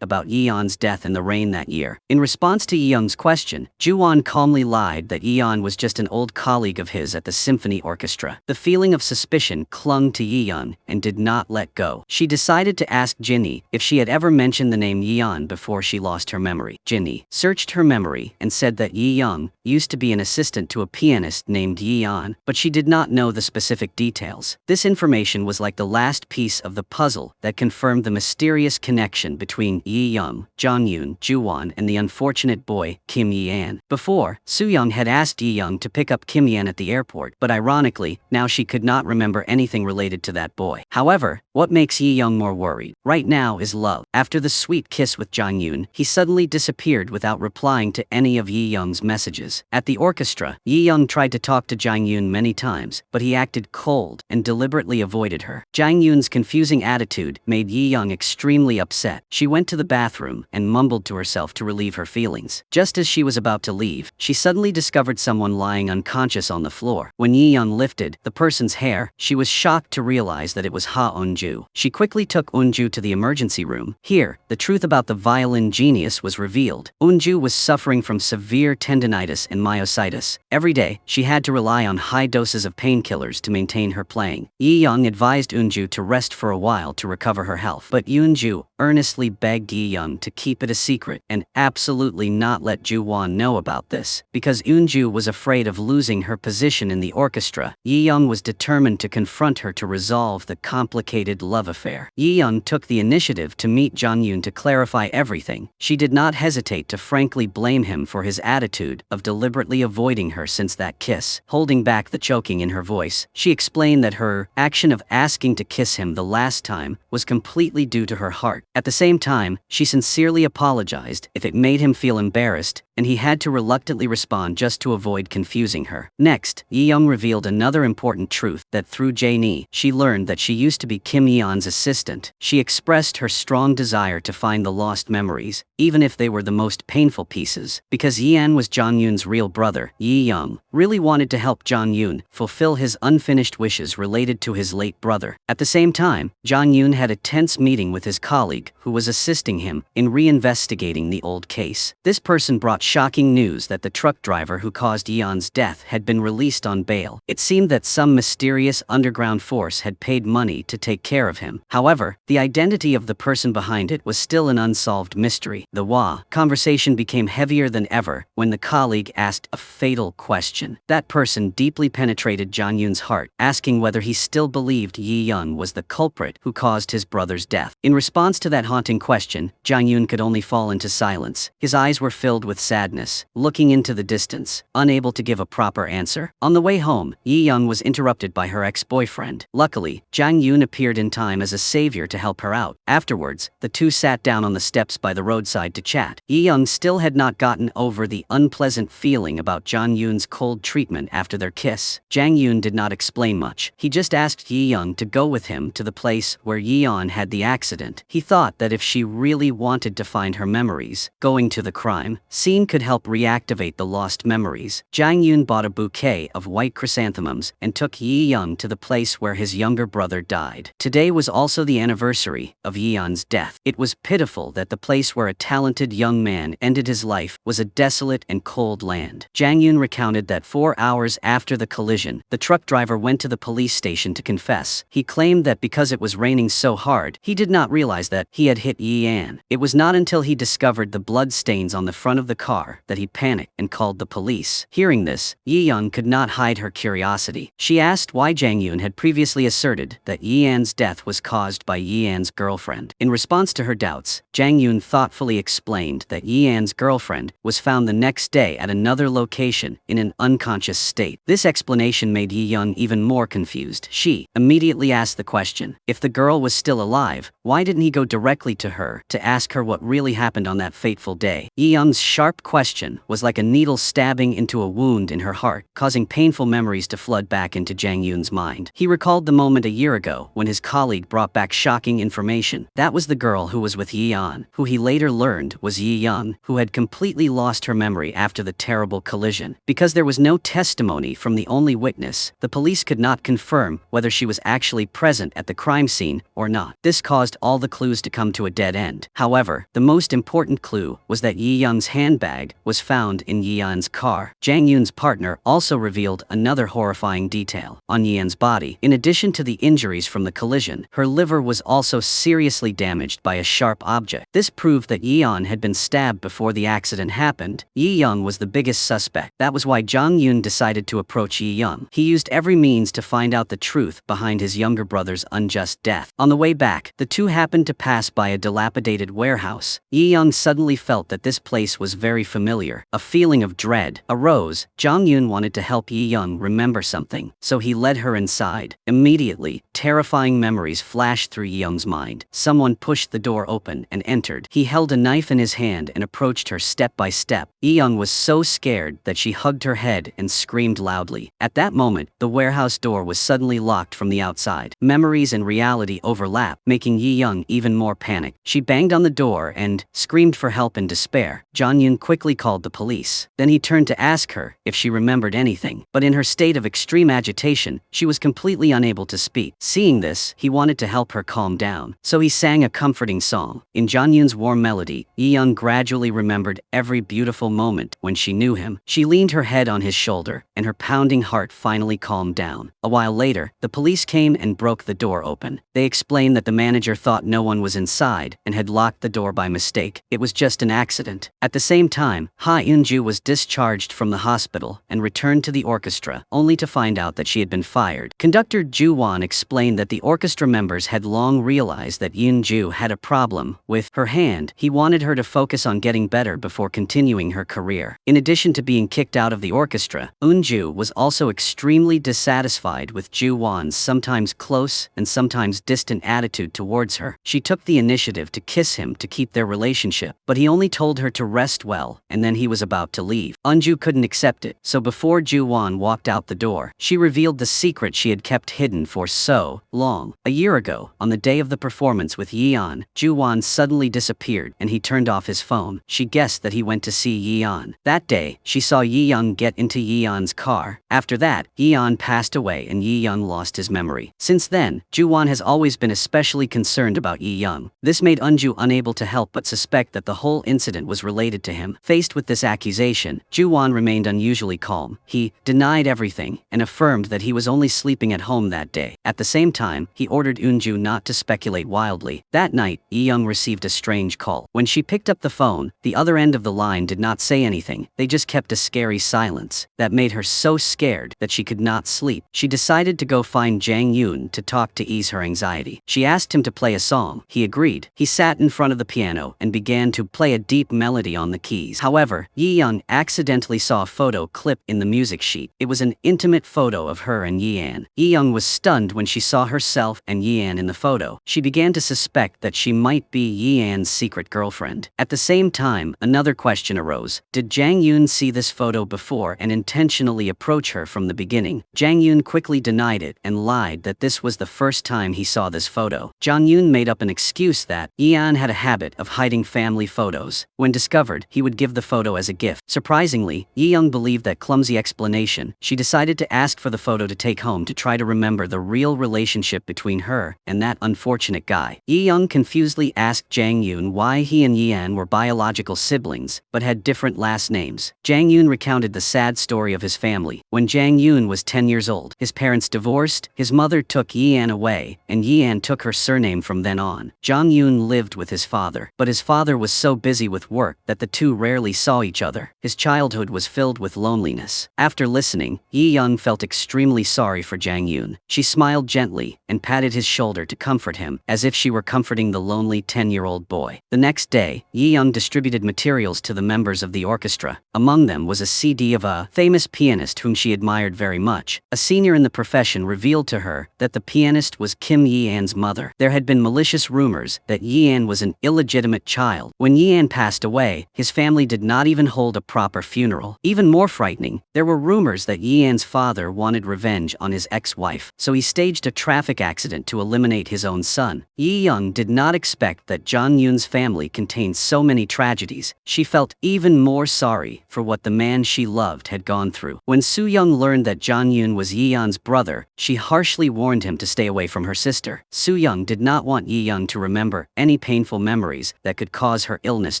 about Yi-yeon's death in the rain that year. In response to Yi-young's question, Ju-won calmly lied that Yi-yeon was just an old colleague of his at the symphony orchestra. The feeling of suspicion clung to Yi-yeon and did not let go. She decided to ask Jinny if she had ever mentioned the name Yi-yeon before she lost her memory. Jinny searched her memory and said that Yi-young used to be an assistant to a pianist named Yi-yeon, but she did not know the specific details. This information was like the last piece of the puzzle that confirmed the mysterious connection between Yi-young, Jong-yoon, Ju-won, and the unfortunate boy, Kim Yi-an. Before, Soo-young had asked Yi-young to pick up Kim Yi-an at the airport, but ironically, now she could not remember anything related to that boy. However, what makes Yi-young more worried right now is love. After the sweet kiss with Jong-yoon, he suddenly disappeared without replying to any of Yi-young's messages. At the orchestra, Yi-young tried to talk to Jong-yoon many times, but he acted cold and deliberately avoided her. Jong-yoon's confusing attitude made Yi-young extremely upset. She went to the bathroom and mumbled to herself to relieve her feelings. Just as she was about to leave, she suddenly discovered someone lying unconscious on the floor. When Yi-young lifted the person's hair, she was shocked to realize that it was Ha Eun-ju. She quickly took Eun-ju to the emergency room. Here, the truth about the violin genius was revealed. Eun-ju was suffering from severe tendinitis and myositis. Every day, she had to rely on high doses of painkillers to maintain her playing. Yi-young advised Eun-ju to rest for a while to recover her health, but Eun-ju earnestly begged Yi-young to keep it a secret and absolutely not let Ju-won know about this. Because Eun-ju was afraid of losing her position in the orchestra, Yi-young was determined to confront her to resolve the complicated love affair. Yi-young took the initiative to meet Jong-yoon to clarify everything. She did not hesitate to frankly blame him for his attitude of deliberately avoiding her since that kiss. Holding back the choking in her voice, she explained that her action of asking to kiss him the last time was completely due to her heart. At the same time, she sincerely apologized if it made him feel embarrassed, and he had to reluctantly respond just to avoid confusing her. Next, Yi-young revealed another important truth, that through Jae-ni, she learned that she used to be Kim Yi-yeon's assistant. She expressed her strong desire to find the lost memories, even if they were the most painful pieces. Because Yi-an was Jong-yoon's real brother, Yi-young really wanted to help Jong-yoon fulfill his unfinished wishes related to his late brother. At the same time, Jong-yoon had a tense meeting with his colleague, who was assisting him in reinvestigating the old case. This person brought shocking news that the truck driver who caused Yi-yeon's death had been released on bail. It seemed that some mysterious underground force had paid money to take care of him. However, the identity of the person behind it was still an unsolved mystery. The conversation became heavier than ever when the colleague asked a fatal question. That person deeply penetrated Jong-yoon's heart, asking whether he still believed Yi-young was the culprit who caused his brother's death. In response to that haunting question, Jong-yoon could only fall into silence. His eyes were filled with sadness, looking into the distance, unable to give a proper answer. On the way home, Yi-young was interrupted by her ex-boyfriend. Luckily, Jong-yoon appeared in time as a savior to help her out. Afterwards, the two sat down on the steps by the roadside to chat. Yi-young still had not gotten over the unpleasant feeling about Jong-yoon's cold treatment after their kiss. Jang-yoon did not explain much. He just asked Yi-young to go with him to the place where Yi-yeon had the accident. He thought that if she really wanted to find her memories, going to the crime scene scene could help reactivate the lost memories. Jang Yoon bought a bouquet of white chrysanthemums and took Yi Young to the place where his younger brother died. Today was also the anniversary of Yi Yeon's death. It was pitiful that the place where a talented young man ended his life was a desolate and cold land. Jang Yoon recounted that 4 hours after the collision, the truck driver went to the police station to confess. He claimed that because it was raining so hard, he did not realize that he had hit Yi Yeon. It was not until he discovered the blood stains on the front of the car that he panicked and called the police. Hearing this, Yi Young could not hide her curiosity. She asked why Jang Yoon had previously asserted that Yi Yeon's death was caused by Yi Yeon's girlfriend. In response to her doubts, Jang Yoon thoughtfully explained that Yi Yeon's girlfriend was found the next day at another location in an unconscious state. This explanation made Yi Young even more confused. She immediately asked the question, if the girl was still alive, why didn't he go directly to her to ask her what really happened on that fateful day? Yi Young's sharp question was like a needle stabbing into a wound in her heart, causing painful memories to flood back into Jang Yoon's mind. He recalled the moment a year ago when his colleague brought back shocking information. That was the girl who was with Yi Yeon, who he later learned was Yi Young, who had completely lost her memory after the terrible collision. Because there was no testimony from the only witness, the police could not confirm whether she was actually present at the crime scene or not. This caused all the clues to come to a dead end. However, the most important clue was that Yi Young's handbag was found in Yi Yeon's car. Jang Yoon's partner also revealed another horrifying detail. On Yi Yeon's body, in addition to the injuries from the collision, her liver was also seriously damaged by a sharp object. This proved that Yi Yeon had been stabbed before the accident happened. Yi Young was the biggest suspect. That was why Jang Yoon decided to approach Yi Young. He used every means to find out the truth behind his younger brother's unjust death. On the way back, the two happened to pass by a dilapidated warehouse. Yi Young suddenly felt that this place was very familiar. A feeling of dread arose. Jang Yoon wanted to help Yi Young remember something, so he led her inside. Immediately, terrifying memories flashed through Yi Young's mind. Someone pushed the door open and entered. He held a knife in his hand and approached her step by step. Yi Young was so scared that she hugged her head and screamed loudly. At that moment, the warehouse door was suddenly locked from the outside. Memories and reality overlapped, making Yi Young even more panicked. She banged on the door and screamed for help in despair. Jang Yoon quickly called the police. Then he turned to ask her if she remembered anything. But in her state of extreme agitation, she was completely unable to speak. Seeing this, he wanted to help her calm down. So he sang a comforting song. In Jang Yoon's warm melody, Yi Young gradually remembered every beautiful moment when she knew him. She leaned her head on his shoulder, and her pounding heart finally calmed down. A while later, the police came and broke the door open. They explained that the manager thought no one was inside and had locked the door by mistake. It was just an accident. At the same time, Ha Eun-ju was discharged from the hospital and returned to the orchestra, only to find out that she had been fired. Conductor Ju Won explained that the orchestra members had long realized that Eun-ju had a problem with her hand. He wanted her to focus on getting better before continuing her career. In addition to being kicked out of the orchestra, Eun-ju was also extremely dissatisfied with Ju Won's sometimes close and sometimes distant attitude towards her. She took the initiative to kiss him to keep their relationship, but he only told her to rest well, and then he was about to leave. Eun-ju couldn't accept it, so before Ju Won walked out the door, she revealed the secret she had kept hidden for so long. A year ago, on the day of the performance with Yi Yeon, Ju Won suddenly disappeared and he turned off his phone. She guessed that he went to see Yi Yeon. That day, she saw Yi Young get into Yi Yeon's car. After that, Yi Yeon passed away and Yi Young lost his memory. Since then, Ju Won has always been especially concerned about Yi Young. This made Eun-ju unable to help but suspect that the whole incident was related to him. Faced with this accusation, Ju Won remained unusually calm. He denied everything and affirmed that he was only sleeping at home that day. At the same time, he ordered Eun-ju not to speculate wildly. That night, Yi Young received a strange call. When she picked up the phone, the other end of the line did not say anything. They just kept a scary silence that made her so scared that she could not sleep. She decided to go find Jang Yoon to talk to ease her anxiety. She asked him to play a song. He agreed. He sat in front of the piano and began to play a deep melody on the keys. However, Yi Young accidentally saw a photo clip in the music sheet. It was an intimate photo of her and Yi Yeon. Yi Young was stunned when she saw herself and Yi Yeon in the photo. She began to suspect that she might be Yi Yeon's secret girlfriend. At the same time, another question arose. Did Jang Yoon see this photo before and intentionally approach her from the beginning? Jang Yoon quickly denied it and lied that this was the first time he saw this photo. Jang Yoon made up an excuse that Yi Yeon had a habit of hiding family photos. When discovered, he would would give the photo as a gift. Surprisingly, Yong believed that clumsy explanation. She decided to ask for the photo to take home to try to remember the real relationship between her and that unfortunate guy. Yong confusedly asked Jang Yoon why he and Yi-an were biological siblings, but had different last names. Jang Yoon recounted the sad story of his family. When Jang Yoon was 10 years old, his parents divorced, his mother took Yi-an away, and Yi-an took her surname from then on. Jang Yoon lived with his father, but his father was so busy with work that the two rarely saw each other. His childhood was filled with loneliness. After listening, Yi-young felt extremely sorry for Jang Yoon. She smiled gently and patted his shoulder to comfort him, as if she were comforting the lonely 10-year-old boy. The next day, Yi-young distributed materials to the members of the orchestra. Among them was a CD of a famous pianist whom she admired very much. A senior in the profession revealed to her that the pianist was Kim Yi-an's mother. There had been malicious rumors that Yi-an was an illegitimate child. When Yi-an passed away, his family did not even hold a proper funeral. Even more frightening, there were rumors that Yi-an's father wanted revenge on his ex-wife, so he staged a traffic accident to eliminate his own son. Yi-young did not expect that Jang Yoon's family contained so many tragedies. She felt even more sorry for what the man she loved had gone through. When Soo-young learned that Jang Yoon was Yi-yeon's brother, she harshly warned him to stay away from her sister. Soo-young did not want Yi-young to remember any painful memories that could cause her illness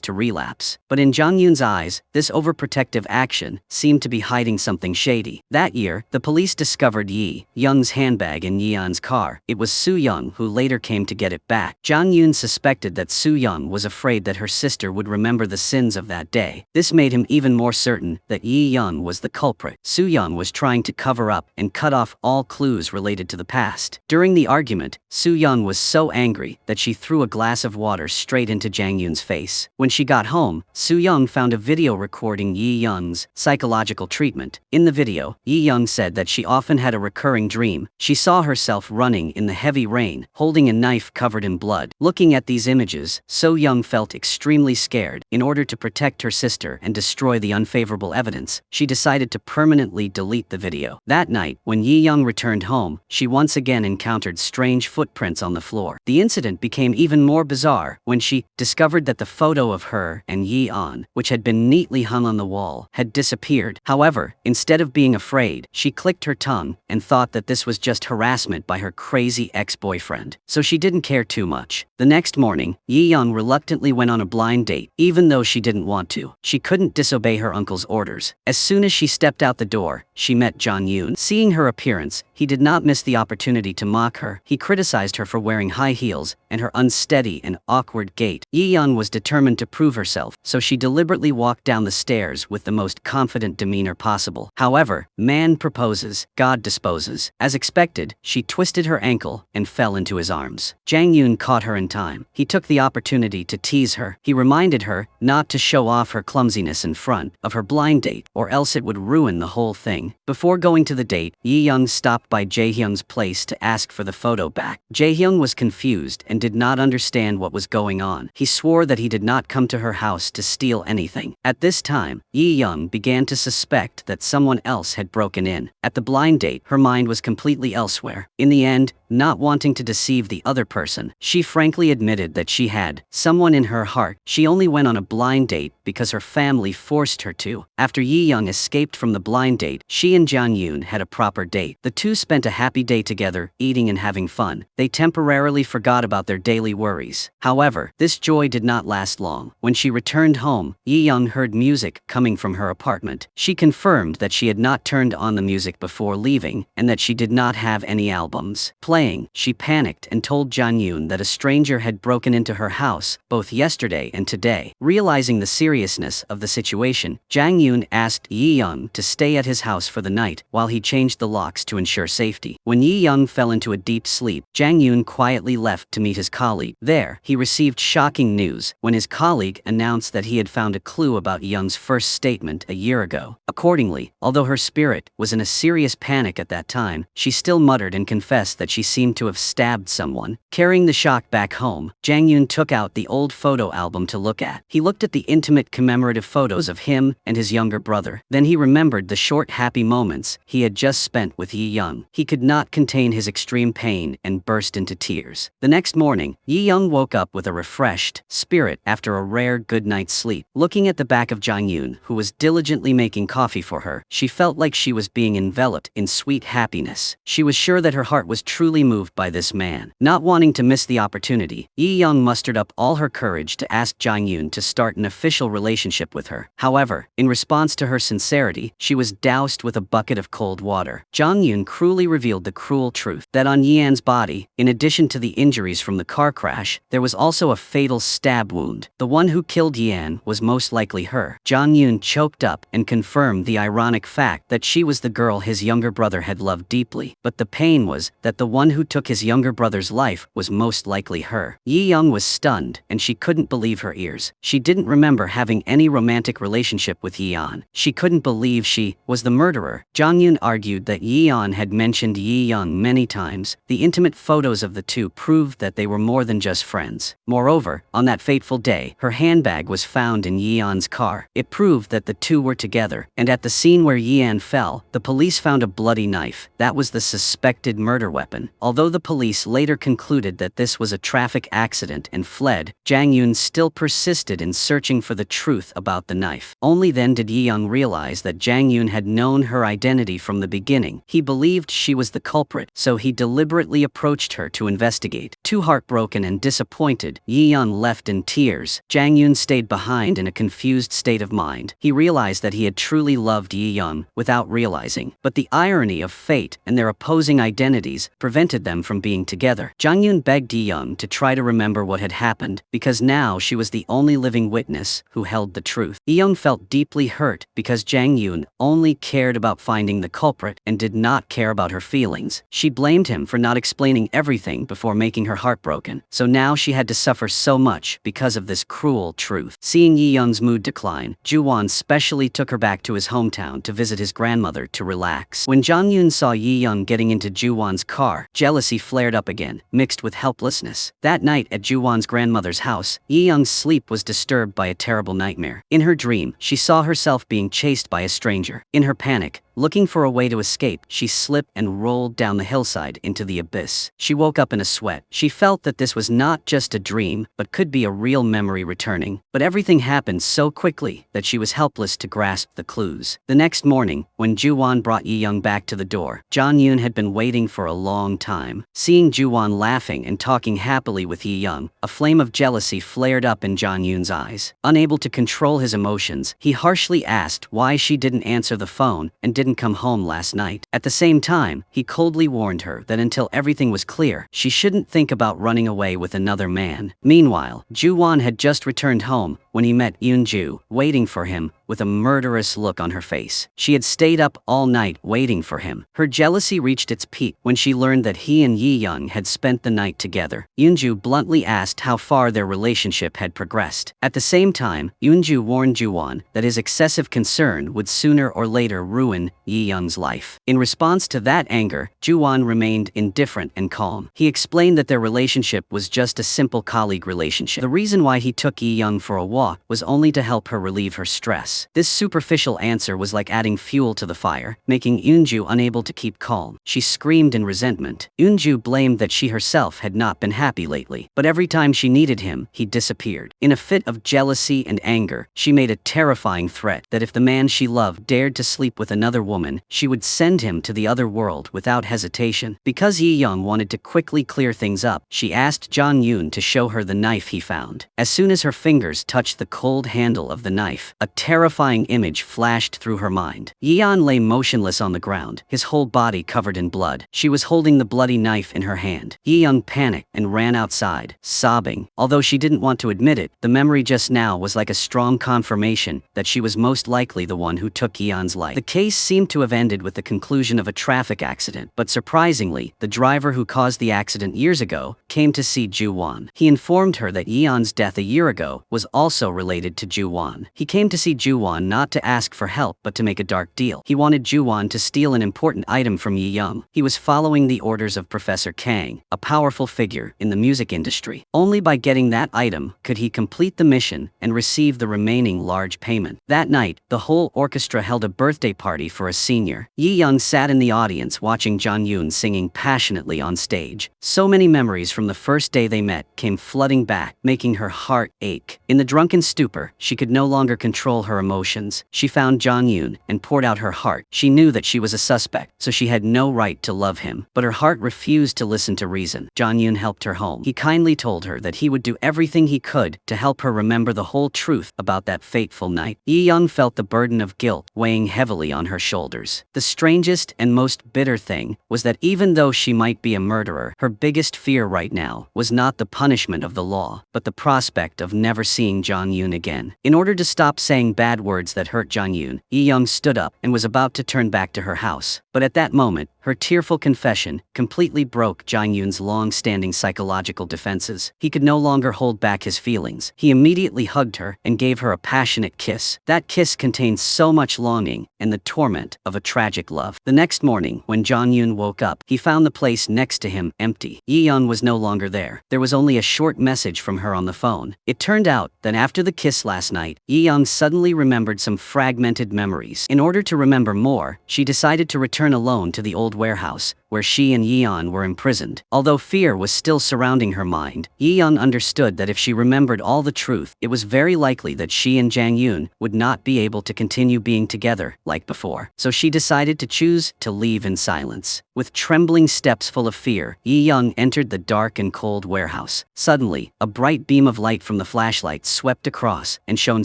to relapse. But in Jang Yoon's eyes, this overprotective action seemed to be hiding something shady. That year, the police discovered Yi-young's handbag in Yi-yeon's car. It was Soo-young who later came to get it back. Jang Yoon suspected that Soo-young was afraid that her sister would remember the sins of that day. This made him even more certain that Yi-young was the culprit. Soo-young was trying to cover up and cut off all clues related to the past. During the argument, Soo-young was so angry that she threw a glass of water straight into Jang Yoon's face. When she got home, Soo-young found a video recording Yi-young's psychological treatment. In the video, Yi-young said that she often had a recurring dream. She saw herself running in the heavy rain, holding a knife covered in blood. Looking at these images, Soo-young felt extremely scared. In order to protect her sister and destroy the unfavorable evidence, she decided to permanently delete the video. That night, when Yi-young returned home, she once again encountered strange footprints on the floor. The incident became even more bizarre when she discovered that the photo of her and Yi-an, which had been neatly hung on the wall, had disappeared. However, instead of being afraid, she clicked her tongue and thought that this was just harassment by her crazy ex-boyfriend. So she didn't care too much. The next morning, Yi-young reluctantly went on a blind date, even though she didn't want to. She couldn't disobey her uncle's orders. As soon as she stepped out the door, she met Jang Yoon. Seeing her appearance, he did not miss the opportunity to mock her. He criticized her for wearing high heels and her unsteady and awkward gait. Yi-young was determined to prove herself, so she deliberately walked down the stairs with the most confident demeanor possible. However, man proposes, God disposes. As expected, she twisted her ankle and fell into his arms. Jang Yoon caught her in time. He took the opportunity to tease her. He reminded her not to show off her clumsiness in front of her blind date, or else it would ruin the whole thing. Before going to the date, Yi-young stopped by Jae-hyung's place to ask for the photo back. Jae-hyung was confused and did not understand what was going on. He swore that he did not come to her house to steal anything. At this time, Yi-young began to suspect that someone else had broken in. At the blind date, her mind was completely elsewhere. In the end, not wanting to deceive the other person, she frankly admitted that she had someone in her heart. She only went on a blind date because her family forced her to. After Yi-young escaped from the blind date, she and Jang Yoon had a proper date. The two spent a happy day together, eating and having fun. They temporarily forgot about their daily worries. However, this joy did not last long. When she returned home, Yi-young heard music coming from her apartment. She confirmed that she had not turned on the music before leaving, and that she did not have any albums playing. She panicked and told Jang Yoon that a stranger had broken into her house, both yesterday and today. Realizing the seriousness of the situation, Jang Yoon asked Yi-young to stay at his house for the night while he changed the locks to ensure safety. When Yi-young fell into a deep sleep, Jang Yoon quietly left to meet his colleague. There, he received shocking news when his colleague announced that he had found a clue about Young's first statement a year ago. Accordingly, although her spirit was in a serious panic at that time, she still muttered and confessed that she seemed to have stabbed someone. Carrying the shock back home, Jang Yoon took out the old photo album to look at. He looked at the intimate commemorative photos of him and his younger brother. Then he remembered the short happy moments he had just spent with Yi-young. He could not contain his extreme pain and burst into tears. The next morning, Yi-young woke up with a refreshed spirit after a rare good night's sleep. seat. Looking at the back of Jang Yoon, who was diligently making coffee for her, she felt like she was being enveloped in sweet happiness. She was sure that her heart was truly moved by this man. Not wanting to miss the opportunity, Yong mustered up all her courage to ask Jang Yoon to start an official relationship with her. However, in response to her sincerity, she was doused with a bucket of cold water. Jang Yoon cruelly revealed the cruel truth that on Yeon's body, in addition to the injuries from the car crash, there was also a fatal stab wound. The one who killed Yeon was most likely her. Jang Yoon choked up and confirmed the ironic fact that she was the girl his younger brother had loved deeply. But the pain was that the one who took his younger brother's life was most likely her. Young was stunned, and she couldn't believe her ears. She didn't remember having any romantic relationship with Yeon. She couldn't believe she was the murderer. Jang Yoon argued that Yeon had mentioned Young many times. The intimate photos of the two proved that they were more than just friends. Moreover, on that fateful day, her handbag was found in Yeon's car. It proved that the two were together, and at the scene where Yeon fell, the police found a bloody knife. That was the suspected murder weapon. Although the police later concluded that this was a traffic accident and fled, Jang Yoon still persisted in searching for the truth about the knife. Only then did Young realize that Jang Yoon had known her identity from the beginning. He believed she was the culprit, so he deliberately approached her to investigate. Too heartbroken and disappointed, Young left in tears. Jang Yoon stayed behind in a confused state of mind. He realized that he had truly loved Young without realizing, but the irony of fate and their opposing identities prevented them from being together. Jang Yoon begged Young to try to remember what had happened, because now she was the only living witness who held the truth. Young felt deeply hurt because Jang Yoon only cared about finding the culprit and did not care about her feelings. She blamed him for not explaining everything before making her heartbroken, so now she had to suffer so much because of this cruel truth. Seeing Young's mood decline, Ju-won specially took her back to his hometown to visit his grandmother to relax. When Jang Yoon saw Young getting into Ju-won's car, jealousy flared up again, mixed with helplessness. That night at Ju-won's grandmother's house, Young's sleep was disturbed by a terrible nightmare. In her dream, she saw herself being chased by a stranger. In her panic, looking for a way to escape, she slipped and rolled down the hillside into the abyss. She woke up in a sweat. She felt that this was not just a dream, but could be a real memory returning. But everything happened so quickly that she was helpless to grasp the clues. The next morning, when Ju-won brought Young back to the door, Jang Yoon had been waiting for a long time. Seeing Ju-won laughing and talking happily with Young, a flame of jealousy flared up in Jang Yoon's eyes. Unable to control his emotions, he harshly asked why she didn't answer the phone and didn't come home last night. At the same time, he coldly warned her that until everything was clear, she shouldn't think about running away with another man. Meanwhile, Ju-won had just returned home when he met Yoon-ju, waiting for him with a murderous look on her face. She had stayed up all night waiting for him. Her jealousy reached its peak when she learned that he and Young had spent the night together. Yoon-ju bluntly asked how far their relationship had progressed. At the same time, Yoon-ju warned Ju-won that his excessive concern would sooner or later ruin Young's life. In response to that anger, Ju-won remained indifferent and calm. He explained that their relationship was just a simple colleague relationship. The reason why he took Young for a walk was only to help her relieve her stress. This superficial answer was like adding fuel to the fire, making Yoon-ju unable to keep calm. She screamed in resentment. Yoon-ju blamed that she herself had not been happy lately, but every time she needed him, he disappeared. In a fit of jealousy and anger, she made a terrifying threat that if the man she loved dared to sleep with another woman, she would send him to the other world without hesitation. Because Young wanted to quickly clear things up, she asked Jang Yoon to show her the knife he found. As soon as her fingers touched the cold handle of the knife, a terrifying image flashed through her mind. Yeon lay motionless on the ground, his whole body covered in blood. She was holding the bloody knife in her hand. Young panicked and ran outside, sobbing. Although she didn't want to admit it, the memory just now was like a strong confirmation that she was most likely the one who took Yeon's life. The case seemed to have ended with the conclusion of a traffic accident, but surprisingly, the driver who caused the accident years ago came to see Ju-won. He informed her that Yeon's death a year ago was also related to Ju-won. He came to see Ju-won not to ask for help but to make a dark deal. He wanted Ju-won to steal an important item from Young. He was following the orders of Professor Kang, a powerful figure in the music industry. Only by getting that item could he complete the mission and receive the remaining large payment. That night, the whole orchestra held a birthday party for a senior. Young sat in the audience watching Jang Yoon singing passionately on stage. So many memories from the first day they met came flooding back, making her heart ache. In the drunken Sunk in stupor, she could no longer control her emotions. She found Jong-un and poured out her heart. She knew that she was a suspect, so she had no right to love him. But her heart refused to listen to reason. Jong-un helped her home. He kindly told her that he would do everything he could to help her remember the whole truth about that fateful night. Young felt the burden of guilt weighing heavily on her shoulders. The strangest and most bitter thing was that even though she might be a murderer, her biggest fear right now was not the punishment of the law, but the prospect of never seeing Jong-un again. In order to stop saying bad words that hurt Jong-un, Young stood up and was about to turn back to her house. But at that moment, her tearful confession completely broke Jong-un's long-standing psychological defenses. He could no longer hold back his feelings. He immediately hugged her and gave her a passionate kiss. That kiss contained so much longing and the torment of a tragic love. The next morning, when Jong-un woke up, he found the place next to him empty. Young was no longer there. There was only a short message from her on the phone. It turned out that after the kiss last night, Young suddenly remembered some fragmented memories. In order to remember more, she decided to return alone to the old warehouse, where she and Yeon were imprisoned. Although fear was still surrounding her mind, Yeon understood that if she remembered all the truth, it was very likely that she and Jang-yoon would not be able to continue being together like before. So she decided to choose to leave in silence. With trembling steps full of fear, Yeon entered the dark and cold warehouse. Suddenly, a bright beam of light from the flashlight swept across and shone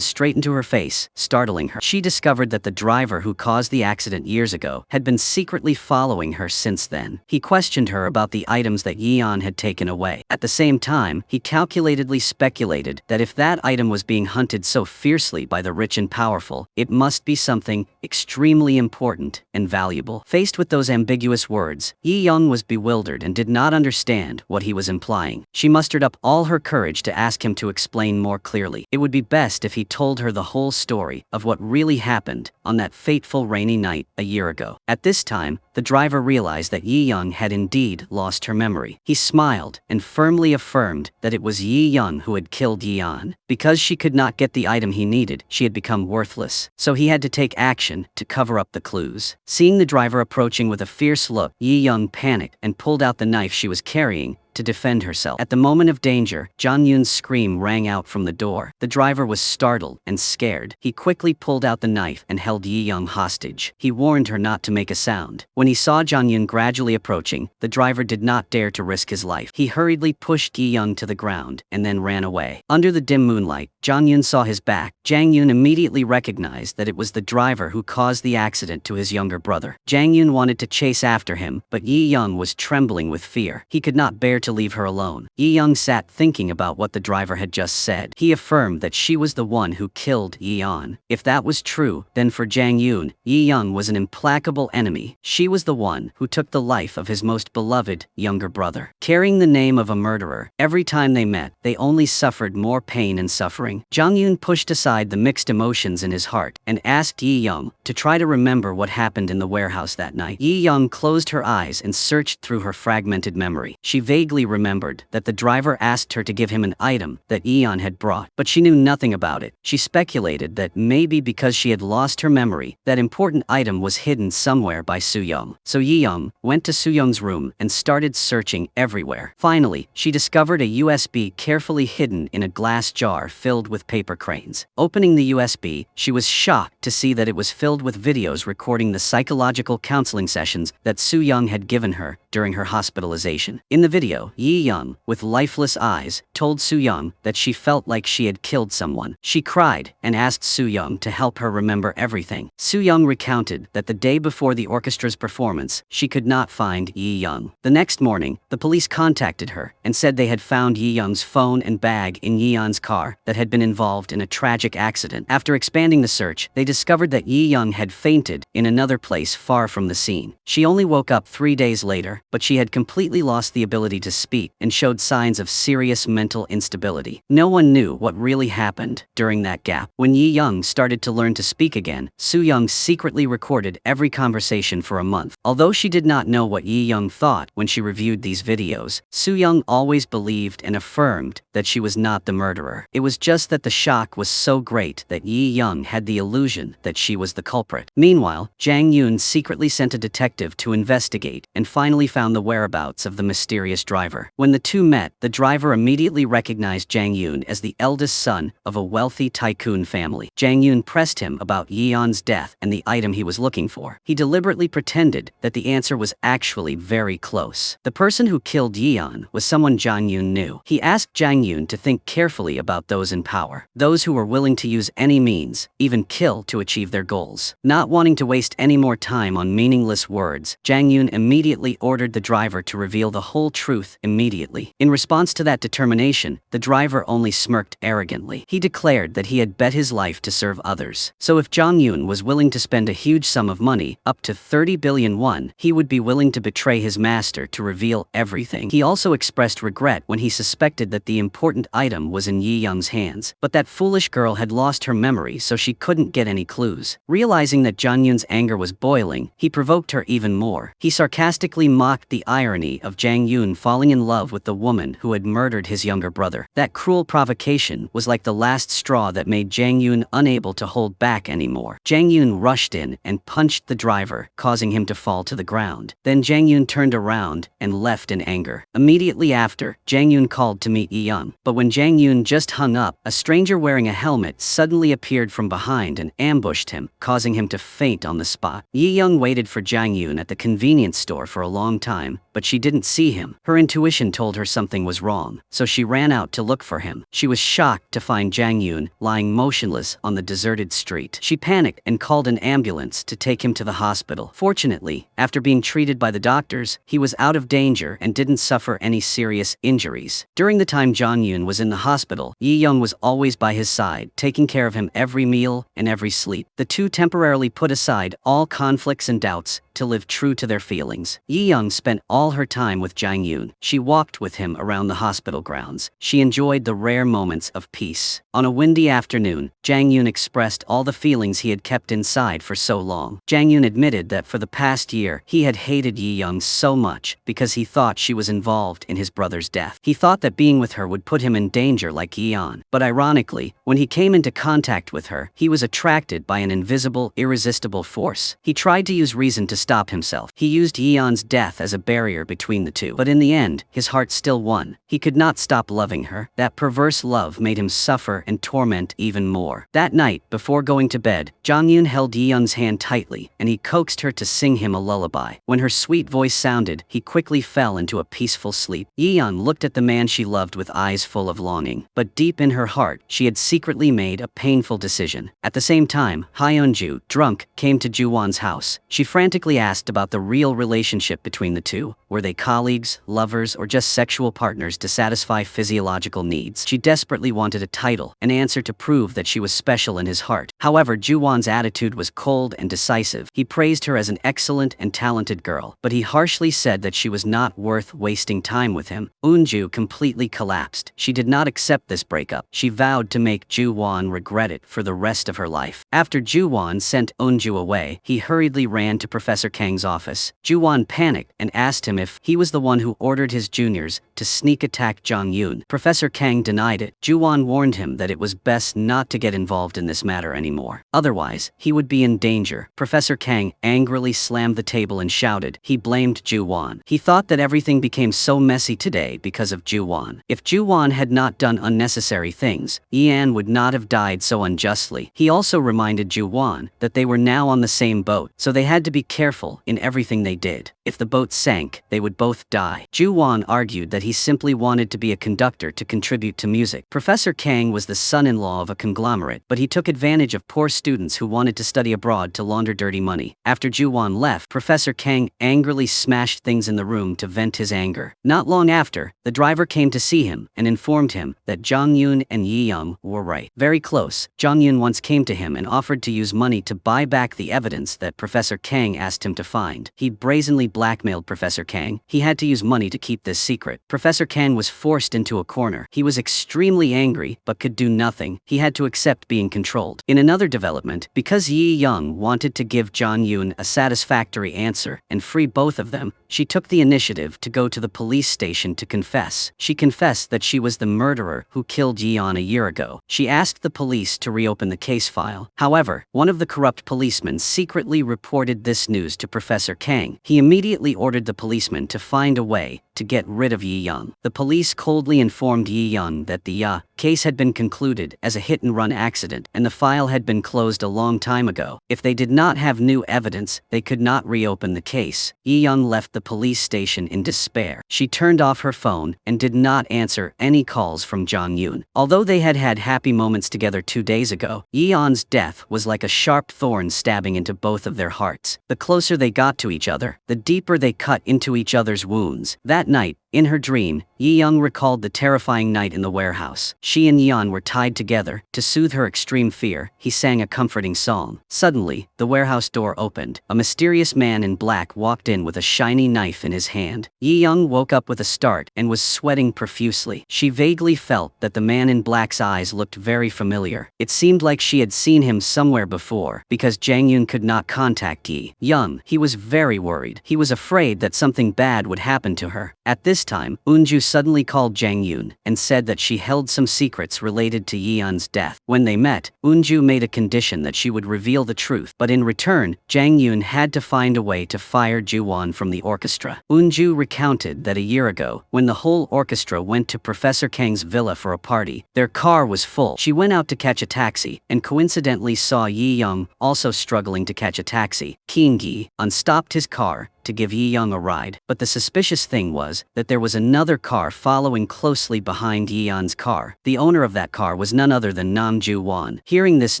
straight into her face, startling her. She discovered that the driver who caused the accident years ago had been secretly following her since then. He questioned her about the items that Yeon had taken away. At the same time, he calculatedly speculated that if that item was being hunted so fiercely by the rich and powerful, it must be something extremely important and valuable. Faced with those ambiguous words, Young was bewildered and did not understand what he was implying. She mustered up all her courage to ask him to explain more clearly. It would be best if he told her the whole story of what really happened on that fateful rainy night a year ago. At this time, the driver realized that Young had indeed lost her memory. He smiled and firmly affirmed that it was Young who had killed Yeon. Because she could not get the item he needed, she had become worthless. So he had to take action to cover up the clues. Seeing the driver approaching with a fierce look, Young panicked and pulled out the knife she was carrying to defend herself. At the moment of danger, Jong-yoon's scream rang out from the door. The driver was startled and scared. He quickly pulled out the knife and held Young hostage. He warned her not to make a sound. When he saw Jong-yoon gradually approaching, the driver did not dare to risk his life. He hurriedly pushed Young to the ground and then ran away. Under the dim moonlight, Jong-yoon saw his back. Jang-yoon immediately recognized that it was the driver who caused the accident to his younger brother. Jang-yoon wanted to chase after him, but Young was trembling with fear. He could not bear to leave her alone. Young sat thinking about what the driver had just said. He affirmed that she was the one who killed Yeon. If that was true, then for Jang-yoon, Young was an implacable enemy. She was the one who took the life of his most beloved younger brother. Carrying the name of a murderer, every time they met, they only suffered more pain and suffering. Jang-yoon pushed aside the mixed emotions in his heart and asked Young to try to remember what happened in the warehouse that night. Young closed her eyes and searched through her fragmented memory. She vaguely remembered that the driver asked her to give him an item that Yeon had brought, but she knew nothing about it. She speculated that maybe because she had lost her memory, that important item was hidden somewhere by Soo-young. So Yeon went to Soo-young's room and started searching everywhere. Finally, she discovered a USB carefully hidden in a glass jar filled with paper cranes. Opening the USB, she was shocked to see that it was filled with videos recording the psychological counseling sessions that Soo-young had given her during her hospitalization. In the video, Young, with lifeless eyes, told Soo-young that she felt like she had killed someone. She cried and asked Soo-young to help her remember everything. Soo-young recounted that the day before the orchestra's performance, she could not find Young. The next morning, the police contacted her and said they had found Young's phone and bag in Yeon's car that had been involved in a tragic accident. After expanding the search, they discovered that Young had fainted in another place far from the scene. She only woke up 3 days later, but she had completely lost the ability to speak and showed signs of serious mental instability. No one knew what really happened during that gap. When Young started to learn to speak again, Soo-young secretly recorded every conversation for a month. Although she did not know what Young thought when she reviewed these videos, Soo-young always believed and affirmed that she was not the murderer. It was just that the shock was so great that Young had the illusion that she was the culprit. Meanwhile, Jang-yoon secretly sent a detective to investigate and finally found the whereabouts of the mysterious driver. driver. When the two met, the driver immediately recognized Jang Yoon as the eldest son of a wealthy tycoon family. Jang Yoon pressed him about Yeon's death and the item he was looking for. He deliberately pretended that the answer was actually very close. The person who killed Yeon was someone Jang Yoon knew. He asked Jang Yoon to think carefully about those in power, those who were willing to use any means, even kill to achieve their goals. Not wanting to waste any more time on meaningless words, Jang Yoon immediately ordered the driver to reveal the whole truth immediately. In response to that determination, the driver only smirked arrogantly. He declared that he had bet his life to serve others. So if Jang Yoon was willing to spend a huge sum of money, up to 30 billion won, he would be willing to betray his master to reveal everything. He also expressed regret when he suspected that the important item was in Yi Young's hands. But that foolish girl had lost her memory, so she couldn't get any clues. Realizing that Jang Yoon's anger was boiling, he provoked her even more. He sarcastically mocked the irony of Jang Yoon falling in love with the woman who had murdered his younger brother. That cruel provocation was like the last straw that made Jang Yoon unable to hold back anymore. Jang Yoon rushed in and punched the driver, causing him to fall to the ground. Then Jang Yoon turned around and left in anger. Immediately after, Jang Yoon called to meet Yi Young. But when Jang Yoon just hung up, a stranger wearing a helmet suddenly appeared from behind and ambushed him, causing him to faint on the spot. Yi Young waited for Jang Yoon at the convenience store for a long time, but she didn't see him. Her intuition told her something was wrong, so she ran out to look for him. She was shocked to find Jang Yoon lying motionless on the deserted street. She panicked and called an ambulance to take him to the hospital. Fortunately, after being treated by the doctors, he was out of danger and didn't suffer any serious injuries. During the time Jang Yoon was in the hospital, Yi Young was always by his side, taking care of him every meal and every sleep. The two temporarily put aside all conflicts and doubts to live true to their feelings. Yi Young spent all her time with Jang Yoon. She walked with him around the hospital grounds. She enjoyed the rare moments of peace. On a windy afternoon, Jang Yoon expressed all the feelings he had kept inside for so long. Jang Yoon admitted that for the past year, he had hated Yi Young so much because he thought she was involved in his brother's death. He thought that being with her would put him in danger like Yeon. But ironically, when he came into contact with her, he was attracted by an invisible, irresistible force. He tried to use reason to stop himself. He used Yeon's death as a barrier between the two. But in the end, his heart still won. He could not stop loving her. That perverse love made him suffer and torment even more. That night, before going to bed, Jang Yoon held Yeon's hand tightly, and he coaxed her to sing him a lullaby. When her sweet voice sounded, he quickly fell into a peaceful sleep. Yeon looked at the man she loved with eyes full of longing. But deep in her heart, she had secretly made a painful decision. At the same time, Hyunju, drunk, came to Ju-won's house. She frantically asked about the real relationship between the two. Were they colleagues, lovers, or just sexual partners to satisfy physiological needs? She desperately wanted a title, an answer to prove that she was special in his heart. However, Ju-won's attitude was cold and decisive. He praised her as an excellent and talented girl, but he harshly said that she was not worth wasting time with him. Unju completely collapsed. She did not accept this breakup. She vowed to make Ju-won regret it for the rest of her life. After Ju-won sent Unju away, he hurriedly ran to Professor Kang's office. Ju-won panicked and asked him if he was the one who ordered his juniors to sneak attack Jang Yoon. Professor Kang denied it. Ju-won warned him that it was best not to get involved in this matter anymore. Otherwise, he would be in danger. Professor Kang angrily slammed the table and shouted. He blamed Ju-won. He thought that everything became so messy today because of Ju-won. If Ju-won had not done unnecessary things, Yi-an would not have died so unjustly. He also reminded Ju-won that they were now on the same boat, so they had to be careful in everything they did. If the boat sank, they would both die. Ju-won argued that he simply wanted to be a conductor to contribute to music. Professor Kang was the son-in-law of a conglomerate, but he took advantage of poor students who wanted to study abroad to launder dirty money. After Ju-won left, Professor Kang angrily smashed things in the room to vent his anger. Not long after, the driver came to see him and informed him that Jang Yoon and Yi Young were right. Very close, Jang Yoon once came to him and offered to use money to buy back the evidence that Professor Kang asked him to find. He brazenly blackmailed Professor Kang. He had to use money to keep this secret. Professor Kang was forced into a corner. He was extremely angry, but could do nothing. He had to accept being controlled. In another development, because Yi Young wanted to give Jang Yoon a satisfactory answer and free both of them, she took the initiative to go to the police station to confess. She confessed that she was the murderer who killed Yeon a year ago. She asked the police to reopen the case file. However, one of the corrupt policemen secretly reported this news to Professor Kang. He immediately ordered the policeman to find a way to get rid of Yi Young. The police coldly informed Yi Young that the case had been concluded as a hit-and-run accident and the file had been closed a long time ago. If they did not have new evidence, they could not reopen the case. Yi Young left the police station in despair. She turned off her phone and did not answer any calls from Jong Yoon. Although they had had happy moments together 2 days ago, Yi Young's death was like a sharp thorn stabbing into both of their hearts. The closer they got to each other, the deeper they cut into each other's wounds. That night, in her dream, Yi Young recalled the terrifying night in the warehouse. She and Yeon were tied together. To soothe her extreme fear, he sang a comforting song. Suddenly, the warehouse door opened. A mysterious man in black walked in with a shiny knife in his hand. Yi Young woke up with a start and was sweating profusely. She vaguely felt that the man in black's eyes looked very familiar. It seemed like she had seen him somewhere before, because Jang Yoon could not contact Yi Young. He was very worried. He was afraid that something bad would happen to her. At this time, Eunju suddenly called Jang Yoon and said that she held some secrets related to Yeon's death. When they met, Eunju made a condition that she would reveal the truth, but in return, Jang Yoon had to find a way to fire Ju-won from the orchestra. Eunju recounted that a year ago, when the whole orchestra went to Professor Kang's villa for a party, their car was full. She went out to catch a taxi and coincidentally saw Yi Young also struggling to catch a taxi. Kim Gi-eun stopped his car to give Yi Young a ride, but the suspicious thing was that there was another car following closely behind Yeon's car. The owner of that car was none other than Nam Ju-won. Hearing this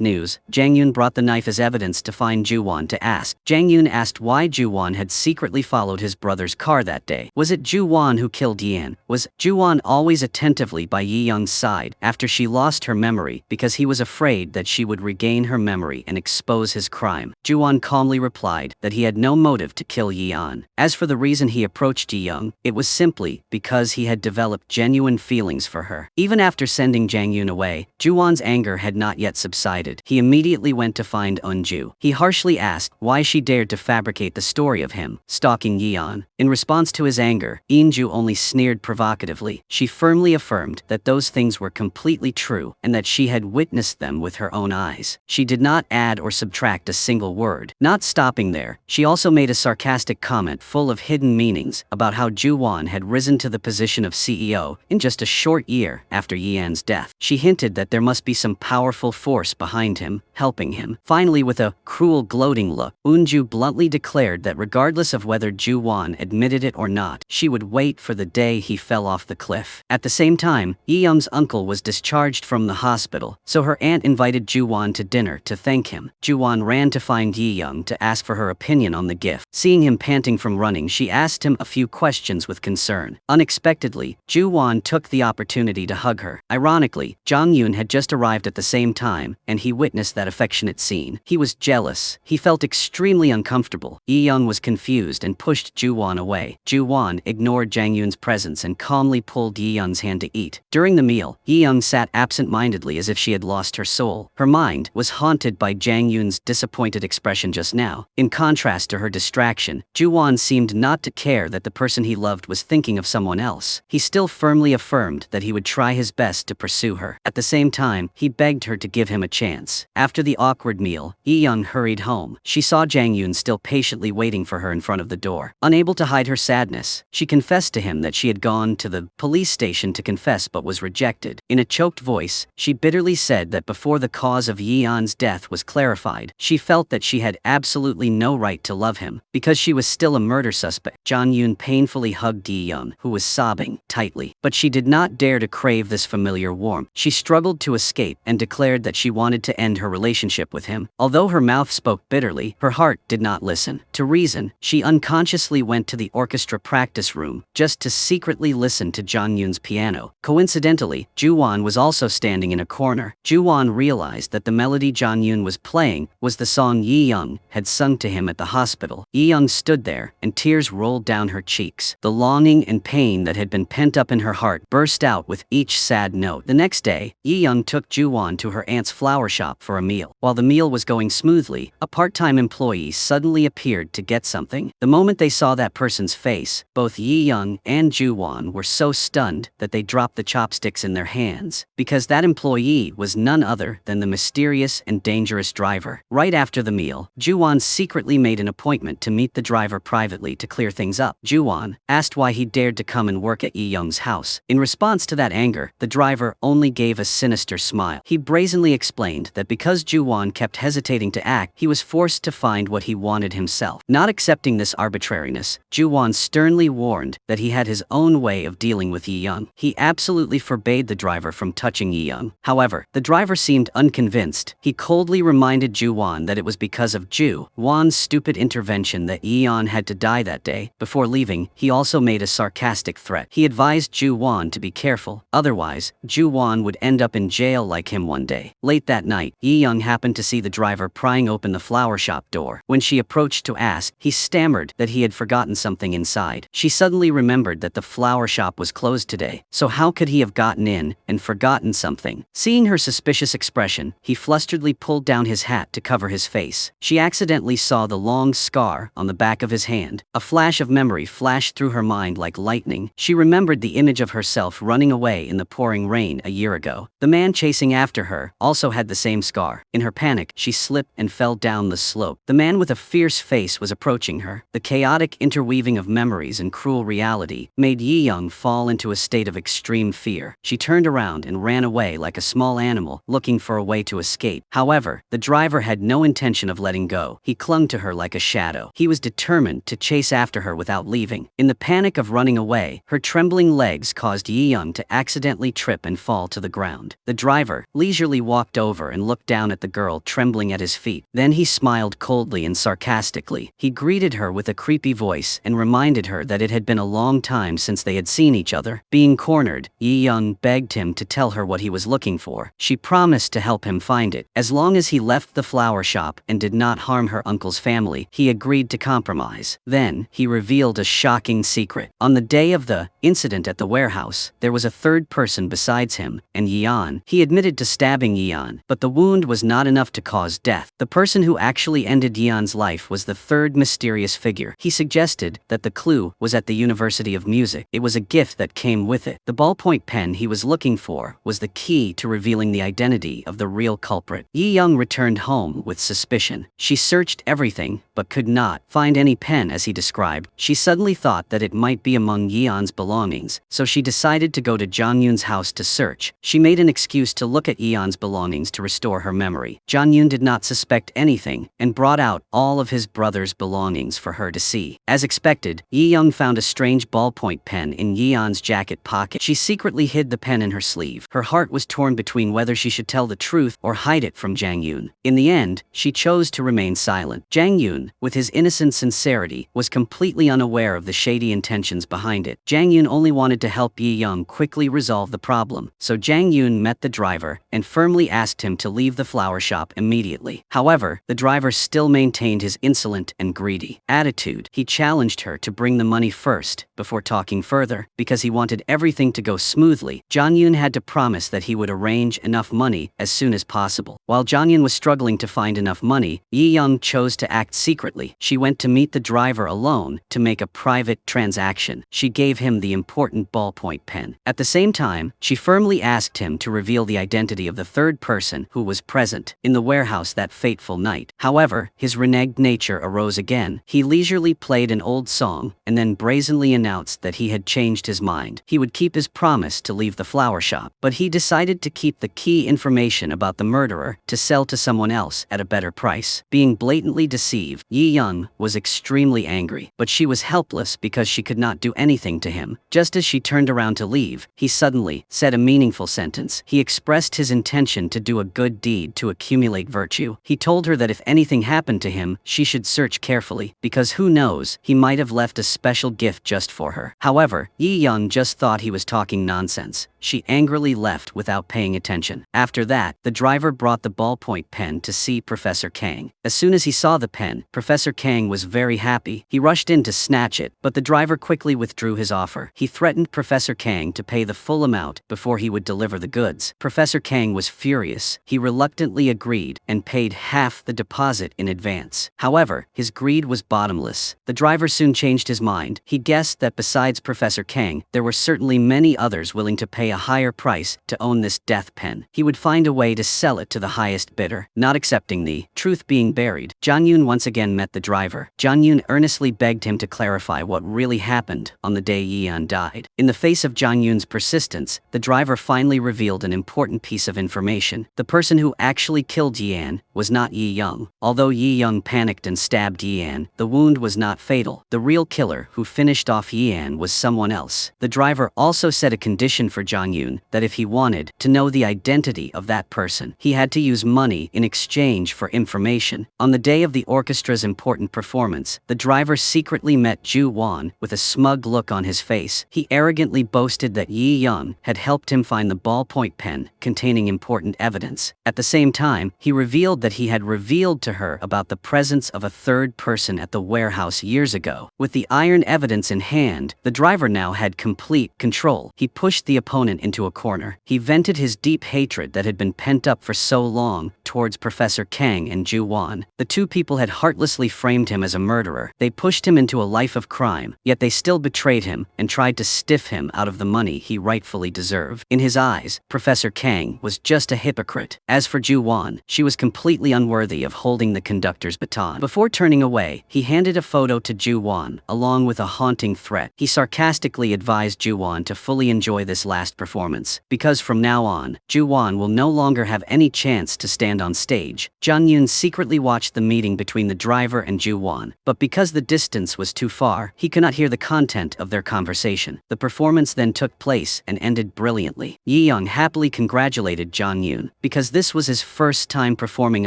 news, Jang Yoon brought the knife as evidence to find Ju-won to ask. Jang Yoon asked why Ju-won had secretly followed his brother's car that day. Was it Ju-won who killed Yeon? Was Ju-won always attentively by Yi Young's side after she lost her memory because he was afraid that she would regain her memory and expose his crime? Ju-won calmly replied that he had no motive to kill Yeon. As for the reason he approached Yi Young, it was simply because he had developed genuine feelings for her. Even after sending Jang Yoon away, Ju-won's anger had not yet subsided. He immediately went to find Eunju. He harshly asked why she dared to fabricate the story of him stalking Yeon. In response to his anger, Eunju only sneered provocatively. She firmly affirmed that those things were completely true and that she had witnessed them with her own eyes. She did not add or subtract a single word. Not stopping there, she also made a sarcastic comment full of hidden meanings about how Ju-won had risen to the position of CEO in just a short year after Yeon's death. She hinted that there must be some powerful force behind him, helping him. Finally, with a cruel, gloating look, Eunju bluntly declared that regardless of whether Ju-won admitted it or not, she would wait for the day he fell off the cliff. At the same time, Yi Young's uncle was discharged from the hospital, so her aunt invited Ju-won to dinner to thank him. Ju-won ran to find Yi Young to ask for her opinion on the gift. Seeing him panting from running, she asked him a few questions with concern. Unexpectedly, Ju-won took the opportunity to hug her. Ironically, Jang Yoon had just arrived at the same time, and he witnessed that affectionate scene. He was jealous. He felt extremely uncomfortable. Yi Young was confused and pushed Ju-won away. Ju-won ignored Jang Yoon's presence and calmly pulled Yi Young's hand to eat. During the meal, Yi Young sat absent-mindedly as if she had lost her soul. Her mind was haunted by Jang Yoon's disappointed expression just now. In contrast to her distraction, Ju-won seemed not to care that the person he loved was thinking of someone else. He still firmly affirmed that he would try his best to pursue her. At the same time, he begged her to give him a chance. After the awkward meal, Yi Young hurried home. She saw Jang Yoon still patiently waiting for her in front of the door. Unable to hide her sadness, she confessed to him that she had gone to the police station to confess but was rejected. In a choked voice, she bitterly said that before the cause of Yeon's death was clarified, she felt that she had absolutely no right to love him, because she was still a murder suspect. Jang Yoon painfully hugged Yi Young, who was sobbing tightly. But she did not dare to crave this familiar warmth. She struggled to escape and declared that she wanted to end her relationship with him. Although her mouth spoke bitterly, her heart did not listen. To reason, she unconsciously went to the orchestra practice room just to secretly listen to Jang Yoon's piano. Coincidentally, Ju-won was also standing in a corner. Ju-won realized that the melody Jang Yoon was playing was the song Yi Young had sung to him at the hospital. Yi Young stood stood there, and tears rolled down her cheeks. The longing and pain that had been pent up in her heart burst out with each sad note. The next day, Yong took Ju-won to her aunt's flower shop for a meal. While the meal was going smoothly, a part-time employee suddenly appeared to get something. The moment they saw that person's face, both Yong and Ju-won were so stunned that they dropped the chopsticks in their hands, because that employee was none other than the mysterious and dangerous driver. Right after the meal, Ju-won secretly made an appointment to meet the driver privately to clear things up. Ju-won asked why he dared to come and work at Yong's house. In response to that anger, the driver only gave a sinister smile. He brazenly explained that because Ju-won kept hesitating to act, he was forced to find what he wanted himself. Not accepting this arbitrariness, Ju-won sternly warned that he had his own way of dealing with Yong. He absolutely forbade the driver from touching Yong. However, the driver seemed unconvinced. He coldly reminded Ju-won that it was because of Ju-won's stupid intervention that Yong had to die that day. Before leaving, he also made a sarcastic threat. He advised Ju-won to be careful, otherwise, Ju-won would end up in jail like him one day. Late that night, Yong happened to see the driver prying open the flower shop door. When she approached to ask, he stammered that he had forgotten something inside. She suddenly remembered that the flower shop was closed today, so how could he have gotten in and forgotten something? Seeing her suspicious expression, he flusteredly pulled down his hat to cover his face. She accidentally saw the long scar on the back of his hand. A flash of memory flashed through her mind like lightning. She remembered the image of herself running away in the pouring rain a year ago. The man chasing after her also had the same scar. In her panic, she slipped and fell down the slope. The man with a fierce face was approaching her. The chaotic interweaving of memories and cruel reality made Yong fall into a state of extreme fear. She turned around and ran away like a small animal, looking for a way to escape. However, the driver had no intention of letting go. He clung to her like a shadow. He was determined to chase after her without leaving. In the panic of running away, her trembling legs caused Yong to accidentally trip and fall to the ground. The driver leisurely walked over and looked down at the girl trembling at his feet. Then he smiled coldly and sarcastically. He greeted her with a creepy voice and reminded her that it had been a long time since they had seen each other. Being cornered, Yong begged him to tell her what he was looking for. She promised to help him find it. As long as he left the flower shop and did not harm her uncle's family, he agreed to compromise. Then, he revealed a shocking secret. On the day of the incident at the warehouse, there was a third person besides him and Yong. He admitted to stabbing Yong, but the wound was not enough to cause death. The person who actually ended Yong's life was the third mysterious figure. He suggested that the clue was at the University of Music. It was a gift that came with it. The ballpoint pen he was looking for was the key to revealing the identity of the real culprit. Yong returned home with suspicion. She searched everything, but could not find any pen as he described. She suddenly thought that it might be among Yong's belongings, so she decided to go to Jong-yoon's house to search. She made an excuse to look at Yong's belongings to restore her memory. Jong-yoon did not suspect anything and brought out all of his brother's belongings for her to see. As expected, Yong found a strange ballpoint pen in Yong's jacket pocket. She secretly hid the pen in her sleeve. Her heart was torn between whether she should tell the truth or hide it from Jang-yoon. In the end, she chose to remain silent. Jang-yoon, with his innocent sincerity, was completely unaware of the shady intentions behind it. Jang-yoon only wanted to help Yong quickly resolve the problem, so Jang-yoon met the driver and firmly asked him to leave the flower shop immediately. However, the driver still maintained his insolent and greedy attitude. He challenged her to bring the money first, before talking further. Because he wanted everything to go smoothly, Jang-yoon had to promise that he would arrange enough money as soon as possible. While Jang-yoon was struggling to find enough money, Yong chose to act secretly. She went to meet the driver alone to make a private transaction. She gave him the important ballpoint pen. At the same time, she firmly asked him to reveal the identity of the third person who was present in the warehouse that fateful night. However, his reneged nature arose again. He leisurely played an old song and then brazenly announced that he had changed his mind. He would keep his promise to leave the flower shop, but he decided to keep the key information about the murderer to sell to someone else at a better price. Being blatantly deceived, Yong was extremely angry, but she was helpless because she could not do anything to him. Just as she turned around to leave, he suddenly said a meaningful sentence. He expressed his intention to do a good deed to accumulate virtue. He told her that if anything happened to him, she should search carefully, because who knows, he might have left a special gift just for her. However, Yong just thought he was talking nonsense. She angrily left without paying attention. After that, the driver brought the ballpoint pen to see Professor Kang. As soon as he saw the pen, Professor Kang was very very happy. He rushed in to snatch it, but the driver quickly withdrew his offer. He threatened Professor Kang to pay the full amount before he would deliver the goods. Professor Kang was furious. He reluctantly agreed and paid half the deposit in advance. However, his greed was bottomless. The driver soon changed his mind. He guessed that besides Professor Kang, there were certainly many others willing to pay a higher price to own this death pen. He would find a way to sell it to the highest bidder. Not accepting the truth being buried, Jang Yoon once again met the driver. Jang Yoon earnestly begged him to clarify what really happened on the day Yeon died. In the face of Jang Yoon's persistence, the driver finally revealed an important piece of information. The person who actually killed Yeon was not Yi Young. Although Yi Young panicked and stabbed Yeon, the wound was not fatal. The real killer who finished off Yeon was someone else. The driver also set a condition for Jang Yoon that if he wanted to know the identity of that person, he had to use money in exchange for information. On the day of the orchestra's important performance, the driver secretly met Ju Won with a smug look on his face. He arrogantly boasted that Yi Young had helped him find the ballpoint pen containing important evidence. At the same time, he revealed that he had revealed to her about the presence of a third person at the warehouse years ago. With the iron evidence in hand, the driver now had complete control. He pushed the opponent into a corner. He vented his deep hatred that had been pent up for so long towards Professor Kang and Ju Won. The two people had heartlessly framed him as a murderer. They pushed him into a life of crime, yet they still betrayed him and tried to stiff him out of the money he rightfully deserved. In his eyes, Professor Kang was just a hypocrite. As for Ju Won, she was completely unworthy of holding the conductor's baton. Before turning away, he handed a photo to Ju Won, along with a haunting threat. He sarcastically advised Ju Won to fully enjoy this last performance, because from now on, Ju Won will no longer have any chance to stand on stage. Jang Yoon secretly watched the meeting between the driver and Ju Won, but because the distance was too far, he could not hear the content of their conversation. The performance then took place and ended brilliantly. Yi Young happily congratulated Jang Yoon, because this was his first time performing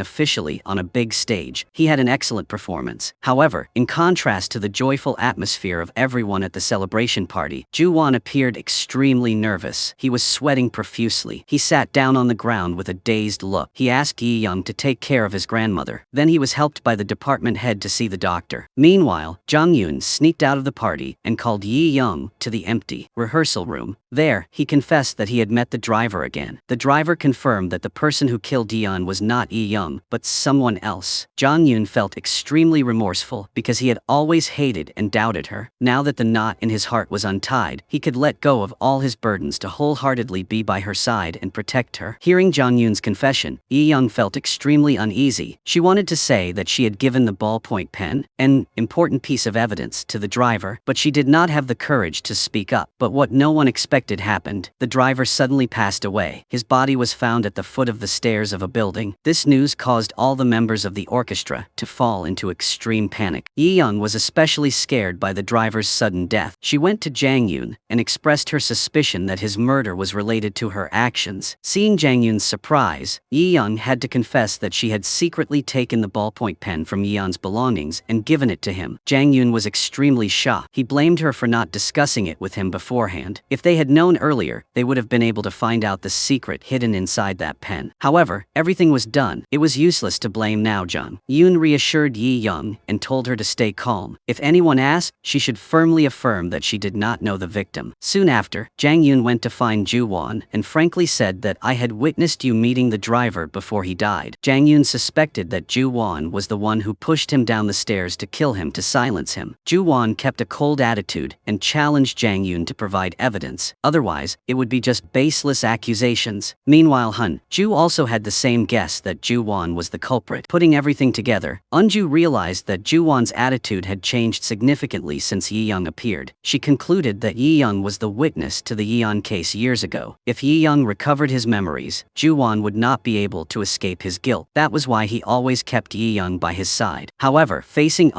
officially on a big stage. He had an excellent performance. However, in contrast to the joyful atmosphere of everyone at the celebration party, Ju Won appeared extremely nervous. He was sweating profusely. He sat down on the ground with a dazed look. He asked Yi Young to take care of his grandmother. Then he was helped by the department head to see the doctor. Meanwhile, Jang Yoon sneaked out of the party and called Yi Young to the empty rehearsal room. There, he confessed that he had met the driver again. The driver confirmed that the person who killed Yeon was not Yi Young, but someone else. Jang Yoon felt extremely remorseful because he had always hated and doubted her. Now that the knot in his heart was untied, he could let go of all his burdens to wholeheartedly be by her side and protect her. Hearing Jang Yoon's confession, Yi Young felt extremely uneasy. She wanted to say that she had given the ballpoint pen, an important piece of evidence, to the driver, but she did not have the courage to speak up. But what no one expected happened. The driver suddenly passed away. His body was found at the foot of the stairs of a building. This news caused all the members of the orchestra to fall into extreme panic. Yi Young was especially scared by the driver's sudden death. She went to Jang Yoon and expressed her suspicion that his murder was related to her actions. Seeing Jang Yoon's surprise, Yi Young had to confess that she had secretly taken the ballpoint pen from Yeon's belongings and given it to him. Jang Yoon was extremely shocked. He blamed her for not discussing it with him beforehand. If they had known earlier, they would have been able to find out the secret hidden inside that pen. However, everything was done. It was useless to blame now. Jang Yoon reassured Yi Young and told her to stay calm. If anyone asked, she should firmly affirm that she did not know the victim. Soon after, Jang Yoon went to find Ju Won and frankly said that I had witnessed you meeting the driver before he died. Jang Yoon suspected that Ju Won was the one who pushed him down the stairs to kill him to silence him. Ju Won kept a cold attitude and challenged Jang Yoon to provide evidence. Otherwise, it would be just baseless accusations. Meanwhile, Ju also had the same guess that Ju Won was the culprit. Putting everything together, Ju realized that Ju Won's attitude had changed significantly since Yi Young appeared. She concluded that Yi Young was the witness to the Yeon case years ago. If Yi Young recovered his memories, Ju Won would not be able to escape his guilt. That was why he always kept Yi Young by his side. However, facing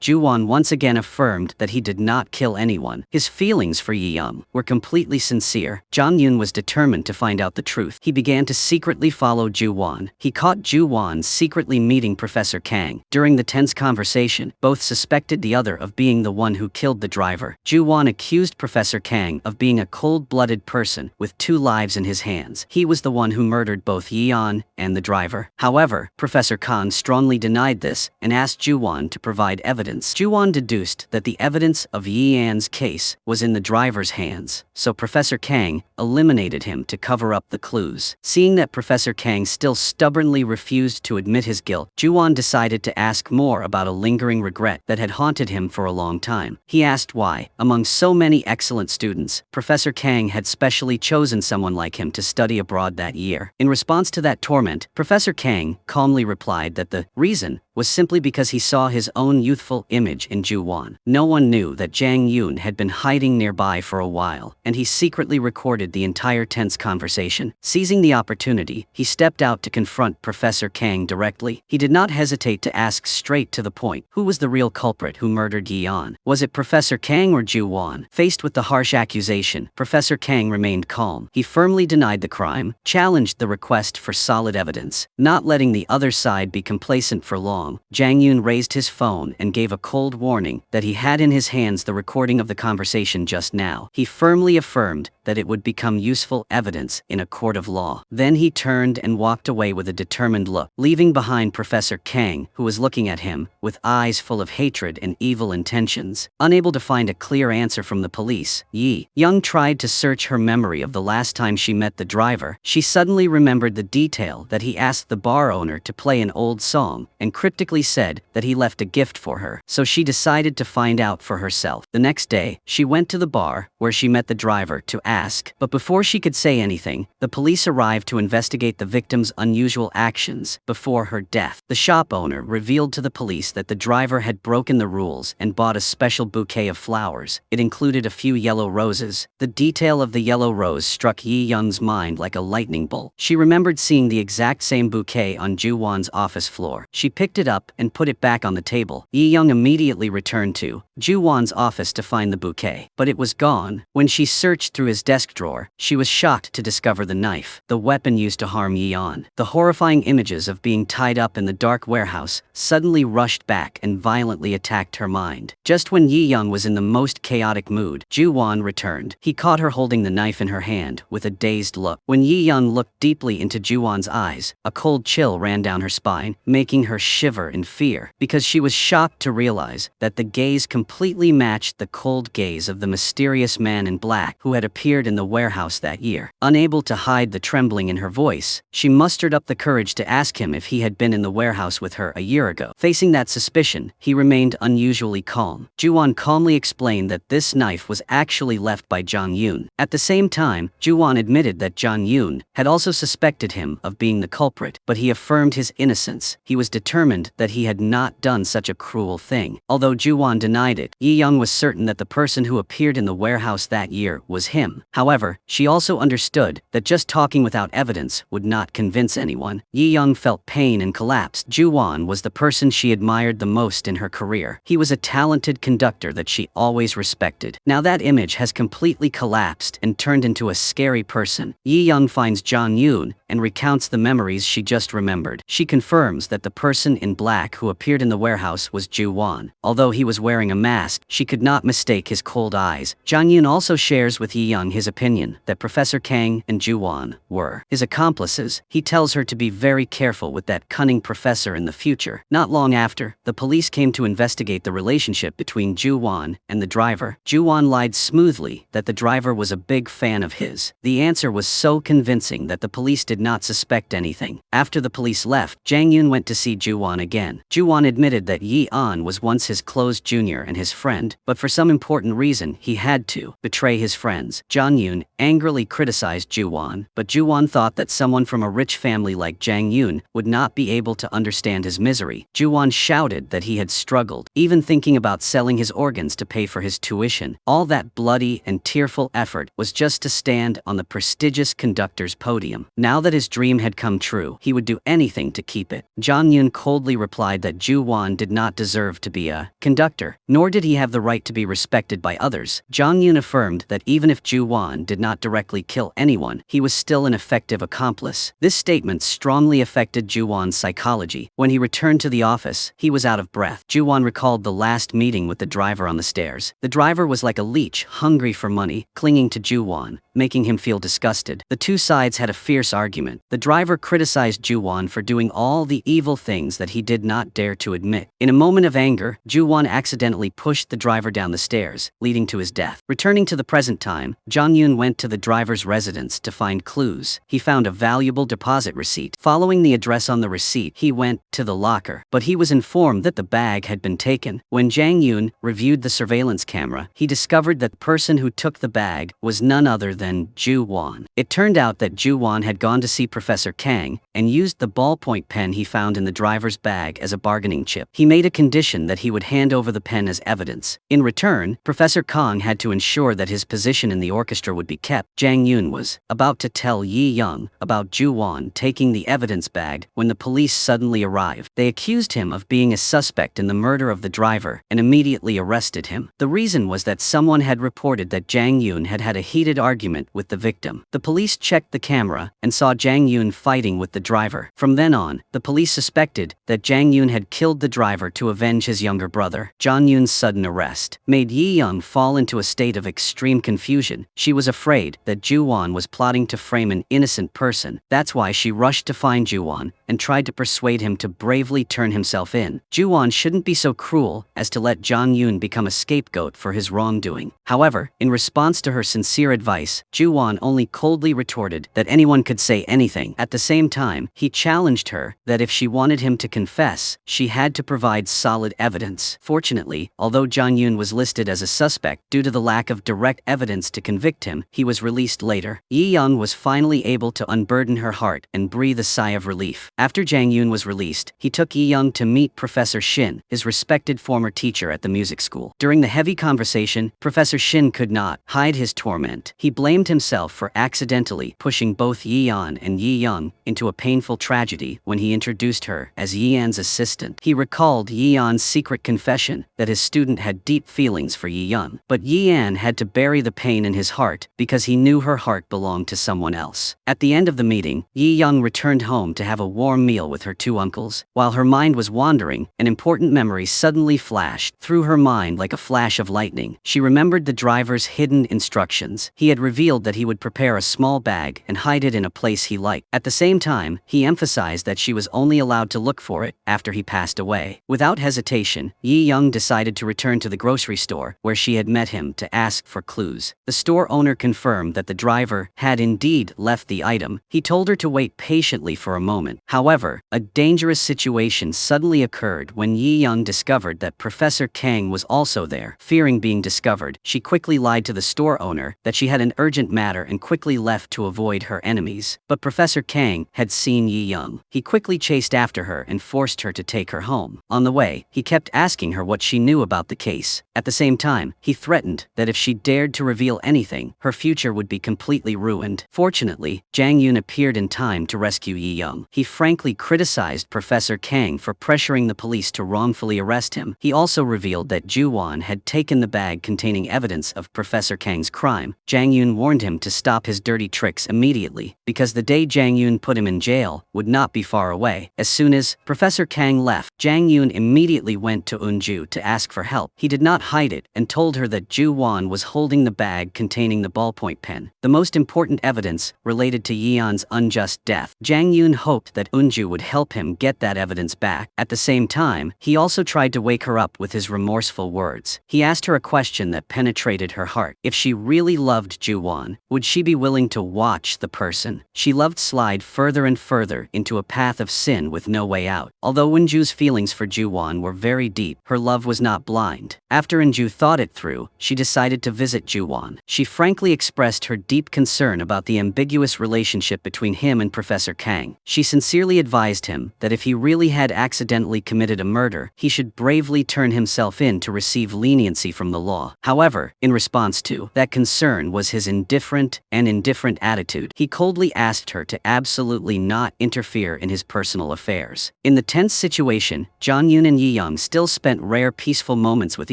Ju Won once again affirmed that he did not kill anyone. His feelings for Yi Young were completely sincere. Jang Yoon was determined to find out the truth. He began to secretly follow Ju Won. He caught Ju Won secretly meeting Professor Kang. During the tense conversation, both suspected the other of being the one who killed the driver. Ju Won accused Professor Kang of being a cold-blooded person with 2 lives in his hands. He was the one who murdered both Yeon and the driver. However, Professor Kang strongly denied this and asked Ju Won to provide evidence. Ju-won deduced that the evidence of Yi-an's case was in the driver's hands, so Professor Kang eliminated him to cover up the clues. Seeing that Professor Kang still stubbornly refused to admit his guilt, Ju-won decided to ask more about a lingering regret that had haunted him for a long time. He asked why, among so many excellent students, Professor Kang had specially chosen someone like him to study abroad that year. In response to that torment, Professor Kang calmly replied that the reason was simply because he saw his own youthful image in Ju-won. No one knew that Jang Yoon had been hiding nearby for a while, and he secretly recorded the entire tense conversation. Seizing the opportunity, he stepped out to confront Professor Kang directly. He did not hesitate to ask straight to the point, who was the real culprit who murdered Yi-an? Was it Professor Kang or Ju-won? Faced with the harsh accusation, Professor Kang remained calm. He firmly denied the crime, challenged the request for solid evidence. Not letting the other side be complacent for long, Jang Yoon raised his phone and gave a cold warning that he had in his hands the recording of the conversation just now. He firmly affirmed that it would become useful evidence in a court of law. Then he turned and walked away with a determined look, leaving behind Professor Kang, who was looking at him with eyes full of hatred and evil intentions. Unable to find a clear answer from the police, Yong tried to search her memory of the last time she met the driver. She suddenly remembered the detail that he asked the bar owner to play an old song and cryptically said that he left a gift for her, so she decided to find out for herself. The next day, she went to the bar, where she met the driver, to ask, but before she could say anything, the police arrived to investigate the victim's unusual actions before her death. The shop owner revealed to the police that the driver had broken the rules and bought a special bouquet of flowers. It included a few yellow roses. The detail of the yellow rose struck Yi-young's mind like a lightning bolt. She remembered seeing the exact same bouquet on Ju-won's office floor. She picked it up and put it back on the table. Yi-young immediately returned to Ju-won's office to find the bouquet, but it was gone. When she searched through his desk drawer, she was shocked to discover the knife, the weapon used to harm Yi-yeon. The horrifying images of being tied up in the dark warehouse suddenly rushed back and violently attacked her mind. Just when Yi-young was in the most chaotic mood, Ju-won returned. He caught her holding the knife in her hand with a dazed look. When Yi-young looked deeply into Ju-won's eyes, a cold chill ran down her spine, making her shiver in fear, because she was shocked to realize that the gaze completely matched the cold gaze of the mysterious man in black who had appeared in the warehouse that year. Unable to hide the trembling in her voice, she mustered up the courage to ask him if he had been in the warehouse with her a year ago. Facing that suspicion, he remained unusually calm. Ju-won calmly explained that this knife was actually left by Jang Yoon. At the same time, Ju-won admitted that Jang Yoon had also suspected him of being the culprit, but he affirmed his innocence. He was determined that he had not done such a cruel thing. Although Ju-won denied it, Yi-young was certain that the person who appeared in the warehouse that year was him. However, she also understood that just talking without evidence would not convince anyone. Yi-young felt pain and collapsed. Ju-won was the person she admired the most in her career. He was a talented conductor that she always respected. Now that image has completely collapsed and turned into a scary person. Yi-young finds Jang Yoon and recounts the memories she just remembered. She confirms that the person in black who appeared in the warehouse was Ju-won. Although he was wearing a mask, she could not mistake his cold eyes. Jang Yoon also shares with Yi-young his opinion that Professor Kang and Ju-won were his accomplices. He tells her to be very careful with that cunning professor in the future. Not long after, the police came to investigate the relationship between Ju-won and the driver. Ju-won lied smoothly that the driver was a big fan of his. The answer was so convincing that the police did not suspect anything. After the police left, Jang Yoon went to see Ju-won again. Ju-won admitted that Yi-an was once his close junior and his friend, but for some important reason he had to betray his friends. Jang Yoon angrily criticized Ju-won, but Ju-won thought that someone from a rich family like Jang Yoon would not be able to understand his misery. Ju-won shouted that he had struggled, even thinking about selling his organs to pay for his tuition. All that bloody and tearful effort was just to stand on the prestigious conductor's podium. Now that his dream had come true, he would do anything to keep it. Jang Yoon coldly replied that Ju-won did not deserve to be a conductor, nor did he have the right to be respected by others. Jang Yoon affirmed that even if Ju-won Ju-won did not directly kill anyone, he was still an effective accomplice. This statement strongly affected Ju-won's psychology. When he returned to the office, he was out of breath. Ju-won recalled the last meeting with the driver on the stairs. The driver was like a leech, hungry for money, clinging to Ju-won, making him feel disgusted. The two sides had a fierce argument. The driver criticized Ju-won for doing all the evil things that he did not dare to admit. In a moment of anger, Ju-won accidentally pushed the driver down the stairs, leading to his death. Returning to the present time, Jong-yoon went to the driver's residence to find clues. He found a valuable deposit receipt. Following the address on the receipt, he went to the locker, but he was informed that the bag had been taken. When Jang-yoon reviewed the surveillance camera, he discovered that the person who took the bag was none other than Ju-won. It turned out that Ju-won had gone to see Professor Kang and used the ballpoint pen he found in the driver's bag as a bargaining chip. He made a condition that he would hand over the pen as evidence. In return, Professor Kang had to ensure that his position in the orchestra would be kept. Jang-yoon was about to tell Yi-young about Ju-won taking the evidence bag when the police suddenly arrived. They accused him of being a suspect in the murder of the driver and immediately arrested him. The reason was that someone had reported that Jang-yoon had had a heated argument with the victim. The police checked the camera and saw Jang-yoon fighting with the driver. From then on, the police suspected that Jang-yoon had killed the driver to avenge his younger brother. Jang-yoon's sudden arrest made Yi-young fall into a state of extreme confusion. She was afraid that Ju-won was plotting to frame an innocent person. That's why she rushed to find Ju-won and tried to persuade him to bravely turn himself in. Ju-won shouldn't be so cruel as to let Jang-yoon become a scapegoat for his wrongdoing. However, in response to her sincere advice, Ju-won only coldly retorted that anyone could say anything. At the same time, he challenged her that if she wanted him to confess, she had to provide solid evidence. Fortunately, although Jang-yoon was listed as a suspect due to the lack of direct evidence to convict him, he was released later. Yi-young was finally able to unburden her heart and breathe a sigh of relief. After Jang-yoon was released, he took Yi-young to meet Professor Shin, his respected former teacher at the music school. During the heavy conversation, Professor Shin could not hide his torment. He blamed himself for accidentally pushing both Yi-yeon and Yi-young into a painful tragedy when he introduced her as Yi-yeon's assistant. He recalled Yi-yeon's secret confession that his student had deep feelings for Yi-young, but Yi-yeon had to bury the pain in his heart because he knew her heart belonged to someone else. At the end of the meeting, Yi-young returned home to have a warm meal with her two uncles. While her mind was wandering, an important memory suddenly flashed through her mind like a flash of lightning. She remembered the driver's hidden instructions. He had revealed that he would prepare a small bag and hide it in a place he liked. At the same time, he emphasized that she was only allowed to look for it after he passed away. Without hesitation, Yi-young decided to return to the grocery store where she had met him to ask for clues. The store owner confirmed that the driver had indeed left the item. He told her to wait patiently for a moment. However, a dangerous situation suddenly occurred when Yi-young discovered that Professor Kang was also there. Fearing being discovered, she quickly lied to the store owner that she had an urgent matter and quickly left to avoid her enemies. But Professor Kang had seen Yi-young. He quickly chased after her and forced her to take her home. On the way, he kept asking her what she knew about the case. At the same time, he threatened that if she dared to reveal anything, her future would be completely ruined. Fortunately, Jang-yoon appeared in time to rescue Yi-young. He frankly criticized Professor Kang for pressuring the police to wrongfully arrest him. He also revealed that Ju-won had taken the bag containing evidence of Professor Kang's crime. Jang-yoon warned him to stop his dirty tricks immediately, because the day Jang-yoon put him in jail would not be far away. As soon as Professor Kang left, Jang-yoon immediately went to Eun-ju to ask for help. He did not hide it and told her that Ju-won was holding the bag containing the ballpoint pen, the most important evidence related to Yeon's unjust death. Jang-yoon hoped that Eun-ju would help him get that evidence back. At the same time, he also tried to wake her up with his remorseful words. He asked her a question that penetrated her heart. If she really loved Ju-won, would she be willing to watch the person she loved slide further and further into a path of sin with no way out? Although Eun-ju's feelings for Ju-won were very deep, her love was not blind. After Eun-ju thought it through, she decided to visit Ju-won. She frankly expressed her deep concern about the ambiguous relationship between him and Professor Kang. She sincerely clearly advised him that if he really had accidentally committed a murder, he should bravely turn himself in to receive leniency from the law. However, in response to that concern was his indifferent attitude. He coldly asked her to absolutely not interfere in his personal affairs. In the tense situation, Jong-yoon and Yong still spent rare peaceful moments with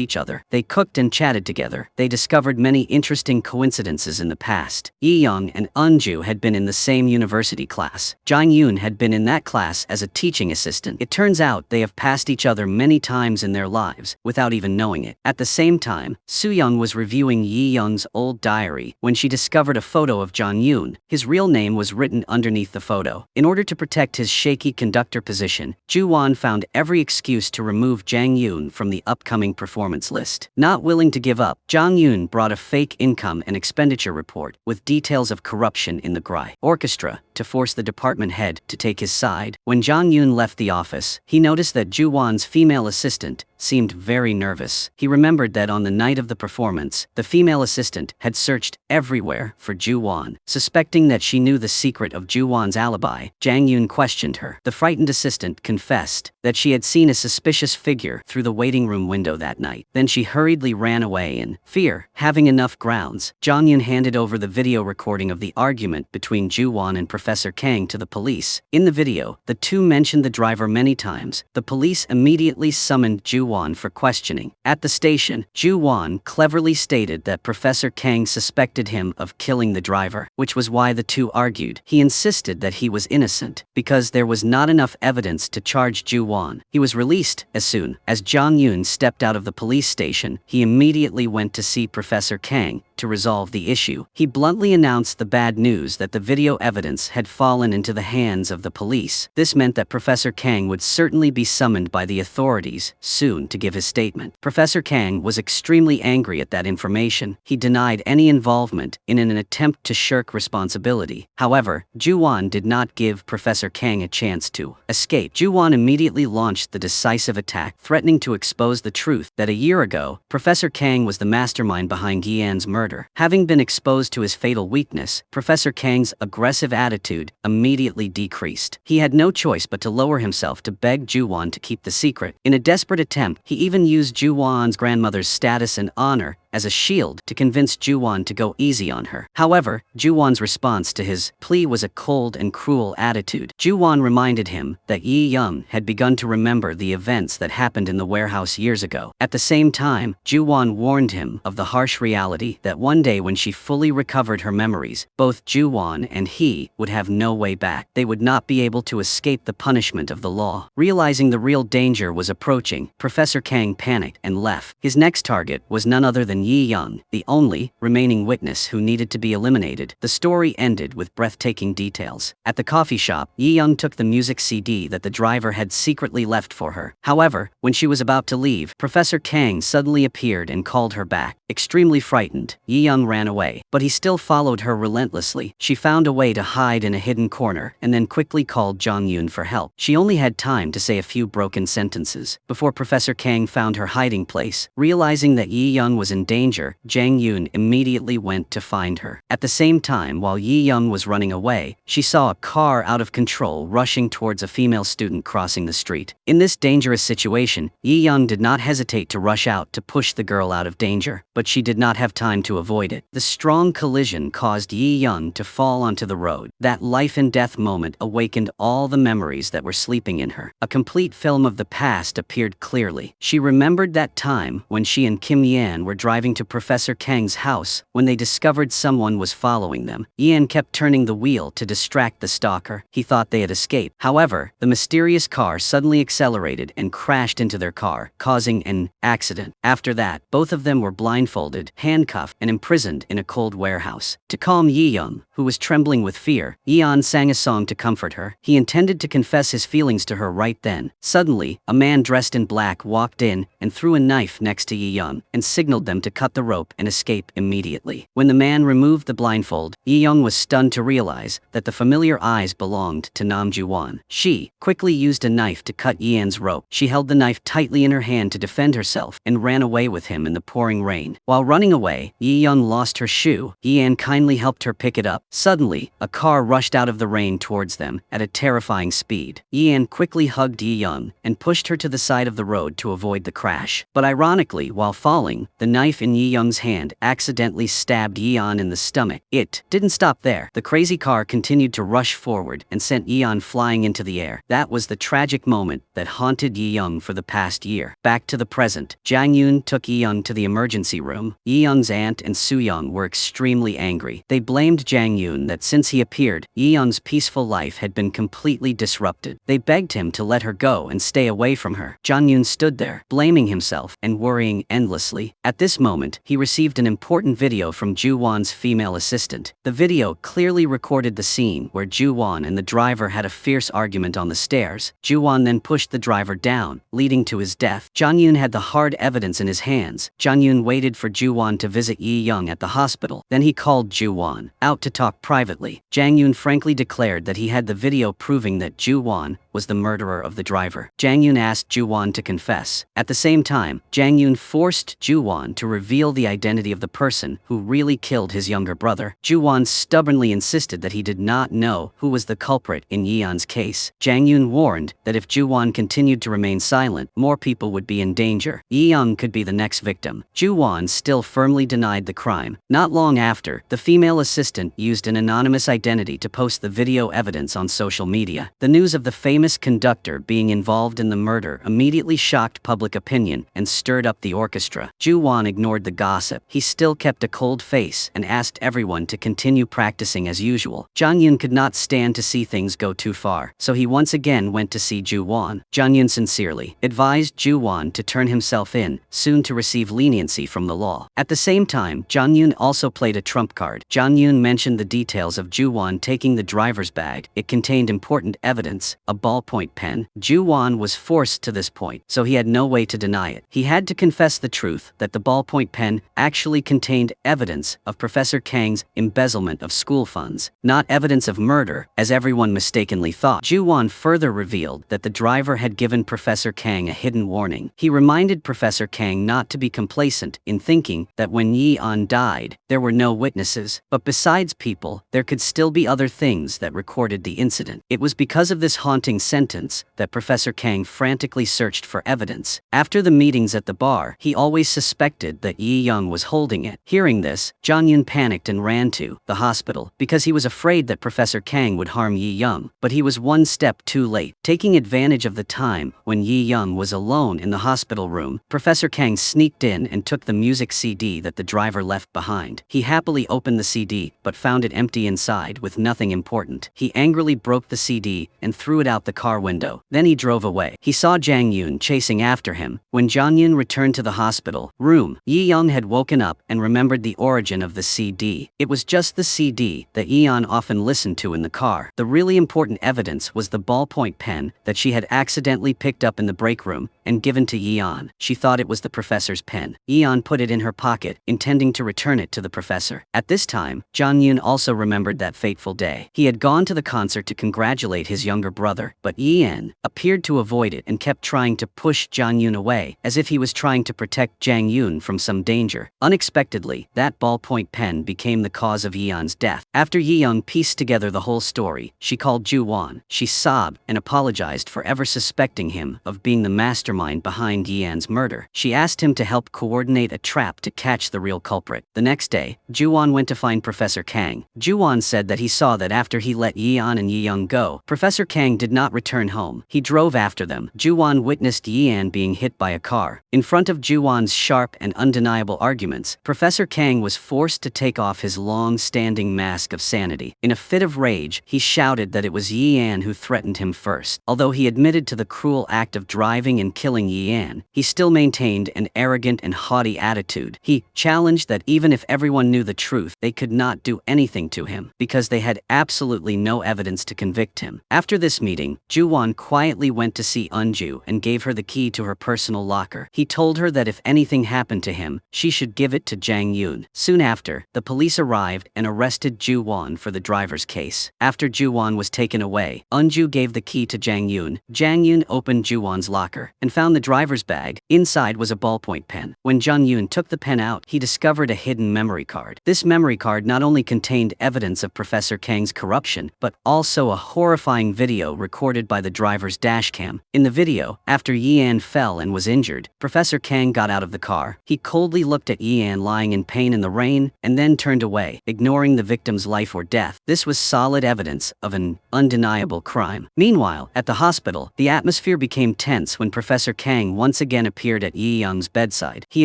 each other. They cooked and chatted together. They discovered many interesting coincidences in the past. Yong and Unju had been in the same university class. Jong-yoon had been in that class as a teaching assistant. It turns out they have passed each other many times in their lives, without even knowing it. At the same time, Soo-young was reviewing Young's old diary when she discovered a photo of Jong-yoon. His real name was written underneath the photo. In order to protect his shaky conductor position, Ju-won found every excuse to remove Jang-yoon from the upcoming performance list. Not willing to give up, Jong-yoon brought a fake income and expenditure report with details of corruption in the orchestra to force the department head to take his side. When Jong-yoon left the office, he noticed that Ju-won's female assistant seemed very nervous. He remembered that on the night of the performance, the female assistant had searched everywhere for Ju-won. Suspecting that she knew the secret of Ju-won's alibi, Jang-yoon questioned her. The frightened assistant confessed that she had seen a suspicious figure through the waiting room window that night. Then she hurriedly ran away in fear. Having enough grounds, Jong-yoon handed over the video recording of the argument between Ju-won and Professor Kang to the police. In the video, the two mentioned the driver many times. The police immediately summoned Ju-won for questioning. At the station, Ju-won cleverly stated that Professor Kang suspected him of killing the driver, which was why the two argued. He insisted that he was innocent, because there was not enough evidence to charge Ju-won. He was released as soon as Jong-yoon stepped out of the police station. He immediately went to see Professor Kang to resolve the issue. He bluntly announced the bad news that the video evidence had fallen into the hands of the police. This meant that Professor Kang would certainly be summoned by the authorities soon to give his statement. Professor Kang was extremely angry at that information. He denied any involvement in an attempt to shirk responsibility. However, Ju-won did not give Professor Kang a chance to escape. Ju-won immediately launched the decisive attack, threatening to expose the truth that a year ago, Professor Kang was the mastermind behind Gi-an's murder. Having been exposed to his fatal weakness, Professor Kang's aggressive attitude immediately decreased. He had no choice but to lower himself to beg Ju-won to keep the secret. In a desperate attempt, he even used Ju-won's grandmother's status and honor as a shield to convince Ju-won to go easy on her. However, Ju-won's response to his plea was a cold and cruel attitude. Ju-won reminded him that Young had begun to remember the events that happened in the warehouse years ago. At the same time, Ju-won warned him of the harsh reality that one day when she fully recovered her memories, both Ju-won and he would have no way back. They would not be able to escape the punishment of the law. Realizing the real danger was approaching, Professor Kang panicked and left. His next target was none other than Young, the only remaining witness who needed to be eliminated. The story ended with breathtaking details. At the coffee shop, Young took the music CD that the driver had secretly left for her. However, when she was about to leave, Professor Kang suddenly appeared and called her back. Extremely frightened, Young ran away, but he still followed her relentlessly. She found a way to hide in a hidden corner and then quickly called Jong-yoon for help. She only had time to say a few broken sentences before Professor Kang found her hiding place. Realizing that Young was in danger, Jang-yoon immediately went to find her. At the same time, while Young was running away, she saw a car out of control rushing towards a female student crossing the street. In this dangerous situation, Young did not hesitate to rush out to push the girl out of danger, but she did not have time to avoid it. The strong collision caused Young to fall onto the road. That life and death moment awakened all the memories that were sleeping in her. A complete film of the past appeared clearly. She remembered that time when she and Kim Yan were driving to Professor Kang's house when they discovered someone was following them. Yan kept turning the wheel to distract the stalker. He thought they had escaped. However, the mysterious car suddenly accelerated and crashed into their car, causing an accident. After that, both of them were blindfolded, handcuffed, and imprisoned in a cold warehouse. To calm Young, who was trembling with fear, Yan sang a song to comfort her. He intended to confess his feelings to her right then. Suddenly, a man dressed in black walked in and threw a knife next to Young and signaled them to to cut the rope and escape immediately. When the man removed the blindfold, Yong was stunned to realize that the familiar eyes belonged to Namju-won. She quickly used a knife to cut Yeon's rope. She held the knife tightly in her hand to defend herself and ran away with him in the pouring rain. While running away, Yeon lost her shoe. Yeon kindly helped her pick it up. Suddenly, a car rushed out of the rain towards them at a terrifying speed. Yeon quickly hugged Yeon and pushed her to the side of the road to avoid the crash. But ironically, while falling, the knife in Yeon's hand accidentally stabbed Yeon in the stomach. It didn't stop there. The crazy car continued to rush forward and sent Yeon flying into the air. That was the tragic moment that haunted Yeon for the past year. Back to the present, Jang-yoon took Yeon to the emergency room. Yeon's aunt and Soo-young were extremely angry. They blamed Jang-yoon that since he appeared, Yeon's peaceful life had been completely disrupted. They begged him to let her go and stay away from her. Jang-yoon stood there, blaming himself and worrying endlessly. At this moment, he received an important video from Ju-won's female assistant. The video clearly recorded the scene where Ju-won and the driver had a fierce argument on the stairs. Ju-won then pushed the driver down, leading to his death. Jang-yoon had the hard evidence in his hands. Jang-yoon waited for Ju-won to visit Yi-young at the hospital. Then he called Ju-won out to talk privately. Jang-yoon frankly declared that he had the video proving that Ju-won was the murderer of the driver. Jang-yoon asked Ju-won to confess. At the same time, Jang-yoon forced Ju-won to reveal the identity of the person who really killed his younger brother. Ju-won stubbornly insisted that he did not know who was the culprit in Yeon's case. Jang-yoon warned that if Ju-won continued to remain silent, more people would be in danger. Yeon could be the next victim. Ju-won still firmly denied the crime. Not long after, the female assistant used an anonymous identity to post the video evidence on social media. The news of the famous conductor being involved in the murder immediately shocked public opinion and stirred up the orchestra. Ju-won ignored the gossip. He still kept a cold face and asked everyone to continue practicing as usual. Jang-yoon could not stand to see things go too far, so he once again went to see Ju-won. Jang-yoon sincerely advised Ju-won to turn himself in, soon to receive leniency from the law. At the same time, Jang-yoon also played a trump card. Jang-yoon mentioned the details of Ju-won taking the driver's bag. It contained important evidence, a ballpoint pen. Ju-won was forced to this point, so he had no way to deny it. He had to confess the truth that the ballpoint pen actually contained evidence of Professor Kang's embezzlement of school funds, not evidence of murder, as everyone mistakenly thought. Ju-won further revealed that the driver had given Professor Kang a hidden warning. He reminded Professor Kang not to be complacent in thinking that when Yi-an died, there were no witnesses, but besides people, there could still be other things that recorded the incident. It was because of this haunting sentence that Professor Kang frantically searched for evidence. After the meetings at the bar, he always suspected that Yi-young was holding it. Hearing this, Jang-yoon panicked and ran to the hospital because he was afraid that Professor Kang would harm Yi-young, but he was one step too late. Taking advantage of the time when Yi-young was alone in the hospital room, Professor Kang sneaked in and took the music CD that the driver left behind. He happily opened the CD, but found it empty inside with nothing important. He angrily broke the CD and threw it out the car window. Then he drove away. He saw Jang-yoon chasing after him. When Jang-yoon returned to the hospital room, Yi-young had woken up and remembered the origin of the CD. It was just the CD that Yeon often listened to in the car. The really important evidence was the ballpoint pen that she had accidentally picked up in the break room and given to Yeon. She thought it was the professor's pen. Yeon put it in her pocket, intending to return it to the professor. At this time, Jang-yoon also remembered that fateful day. He had gone to the concert to congratulate his younger brother, but Yeon appeared to avoid it and kept trying to push Jang-yoon away, as if he was trying to protect Jang-yoon from some danger. Unexpectedly, that ballpoint pen became the cause of Yeon's death. After Yeon pieced together the whole story, she called Ju-won. She sobbed and apologized for ever suspecting him of being the mastermind behind Yeon's murder. She asked him to help coordinate a trap to catch the real culprit. The next day, Ju-won went to find Professor Kang. Ju-won said that he saw that after he let Yeon and Yi-young go, Professor Kang did not return home. He drove after them. Ju-won witnessed Yeon being hit by a car. In front of Ju-won's sharp and undeniable arguments, Professor Kang was forced to take off his long-standing mask of sanity. In a fit of rage, he shouted that it was Yeon who threatened him first. Although he admitted to the cruel act of driving and killing Yeon, he still maintained an arrogant and haughty attitude. He challenged that even if everyone knew the truth, they could not do anything to him, because they had absolutely no evidence to convict him. After this meeting, Ju-won quietly went to see Unju and gave her the key to her personal locker. He told her that if anything happened to him, she should give it to Jang Yoon. Soon after, the police arrived and arrested Ju Won for the driver's case. After Ju Won was taken away, Eunju gave the key to Jang Yoon. Jang Yoon opened Ju Won's locker and found the driver's bag. Inside was a ballpoint pen. When Jang Yoon took the pen out, he discovered a hidden memory card. This memory card not only contained evidence of Professor Kang's corruption, but also a horrifying video recorded by the driver's dashcam. In the video, after Yi-an fell and was injured, Professor Kang got out of the car. He coldly looked at Yi-an lying in pain in the rain, and then turned away, ignoring the victim's life or death. This was solid evidence of an undeniable crime. Meanwhile, at the hospital, the atmosphere became tense when Professor Kang once again appeared at Yi-young's bedside. He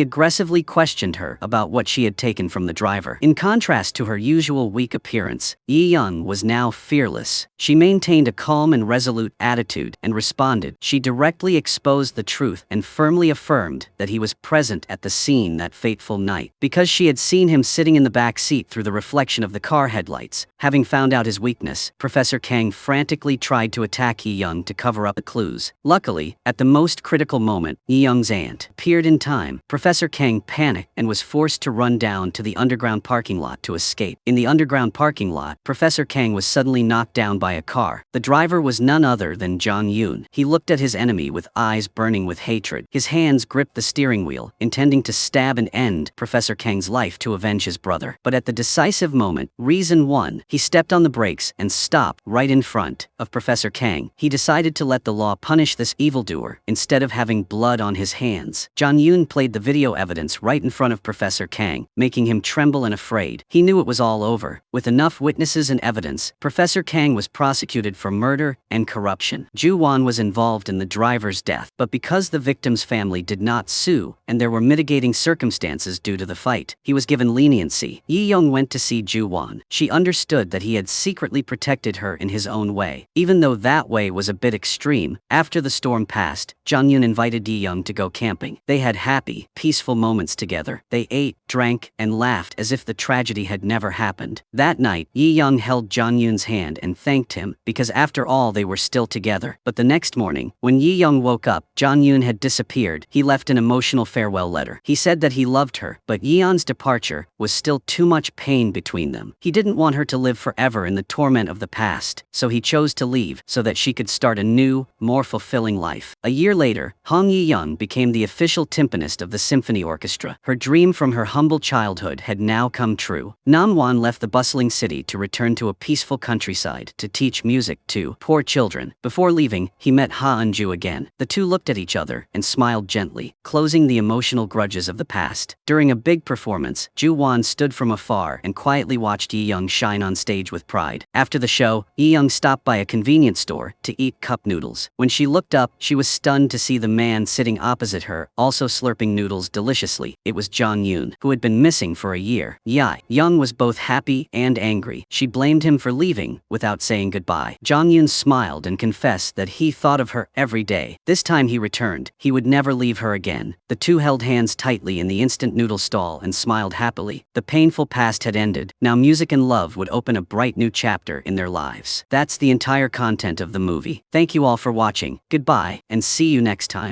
aggressively questioned her about what she had taken from the driver. In contrast to her usual weak appearance, Yi-young was now fearless. She maintained a calm and resolute attitude and responded. She directly exposed the truth and firmly affirmed that he was present at the scene that fateful night. Because she had seen him sitting in the back seat through the reflection of the car headlights, having found out his weakness, Professor Kang frantically tried to attack Yi-young to cover up the clues. Luckily, at the most critical moment, Yi-young's aunt appeared in time. Professor Kang panicked and was forced to run down to the underground parking lot to escape. In the underground parking lot, Professor Kang was suddenly knocked down by a car. The driver was none other than Jang Yoon. He looked at his enemy with eyes burning with hatred. His hands gripped the steering wheel, intending to stab and end Professor Kang's life to avenge his brother. But at the decisive moment, reason won. He stepped on the brakes and stopped right in front of Professor Kang. He decided to let the law punish this evildoer instead of having blood on his hands. Jang Yoon played the video evidence right in front of Professor Kang, making him tremble and afraid. He knew it was all over. With enough witnesses and evidence, Professor Kang was prosecuted for murder and corruption. Ju Won was involved in the driver's death, but because the victim's family did not sue, and there were mitigating circumstances due to the fight, he was given leniency. Yi-young went to see Ju Won. She understood that he had secretly protected her in his own way, even though that way was a bit extreme. After the storm passed, Jang Yoon invited Yi-young to go camping. They had happy, peaceful moments together. They ate, drank, and laughed as if the tragedy had never happened. That night, Yi-young held Jang Yoon's hand and thanked him, because after all they were still together. But the next morning, when Yi-young woke up, Jang Yoon had disappeared. He left an emotional farewell letter. He said that he loved her, but Yeon's departure was still too much pain between them. He didn't want her to live forever in the torment of the past, so he chose to leave so that she could start a new, more fulfilling life. A year later, Hong Yi-young became the official timpanist of the symphony orchestra. Her dream from her humble childhood had now come true. Nam-won left the bustling city to return to a peaceful countryside to teach music to poor children. Before leaving, he met Ha Eunju again. The two looked at each other and smiled gently, closing the emotional grudges of the past. During a big performance, Ju Won stood from afar and quietly watched Yi-young shine on stage with pride. After the show, Yi-young stopped by a convenience store to eat cup noodles. When she looked up, she was stunned to see the man sitting opposite her, also slurping noodles deliciously. It was Jang Yoon, who had been missing for a year. Young was both happy and angry. She blamed him for leaving without saying goodbye. Jang Yoon smiled and confessed that he thought of her every day. This time he returned. He would never leave her again. The two held hands tightly in the instant noodle stall and smiled happily. The painful past had ended. Now music and love would open a bright new chapter in their lives. That's the entire content of the movie. Thank you all for watching. Goodbye, and see you next time.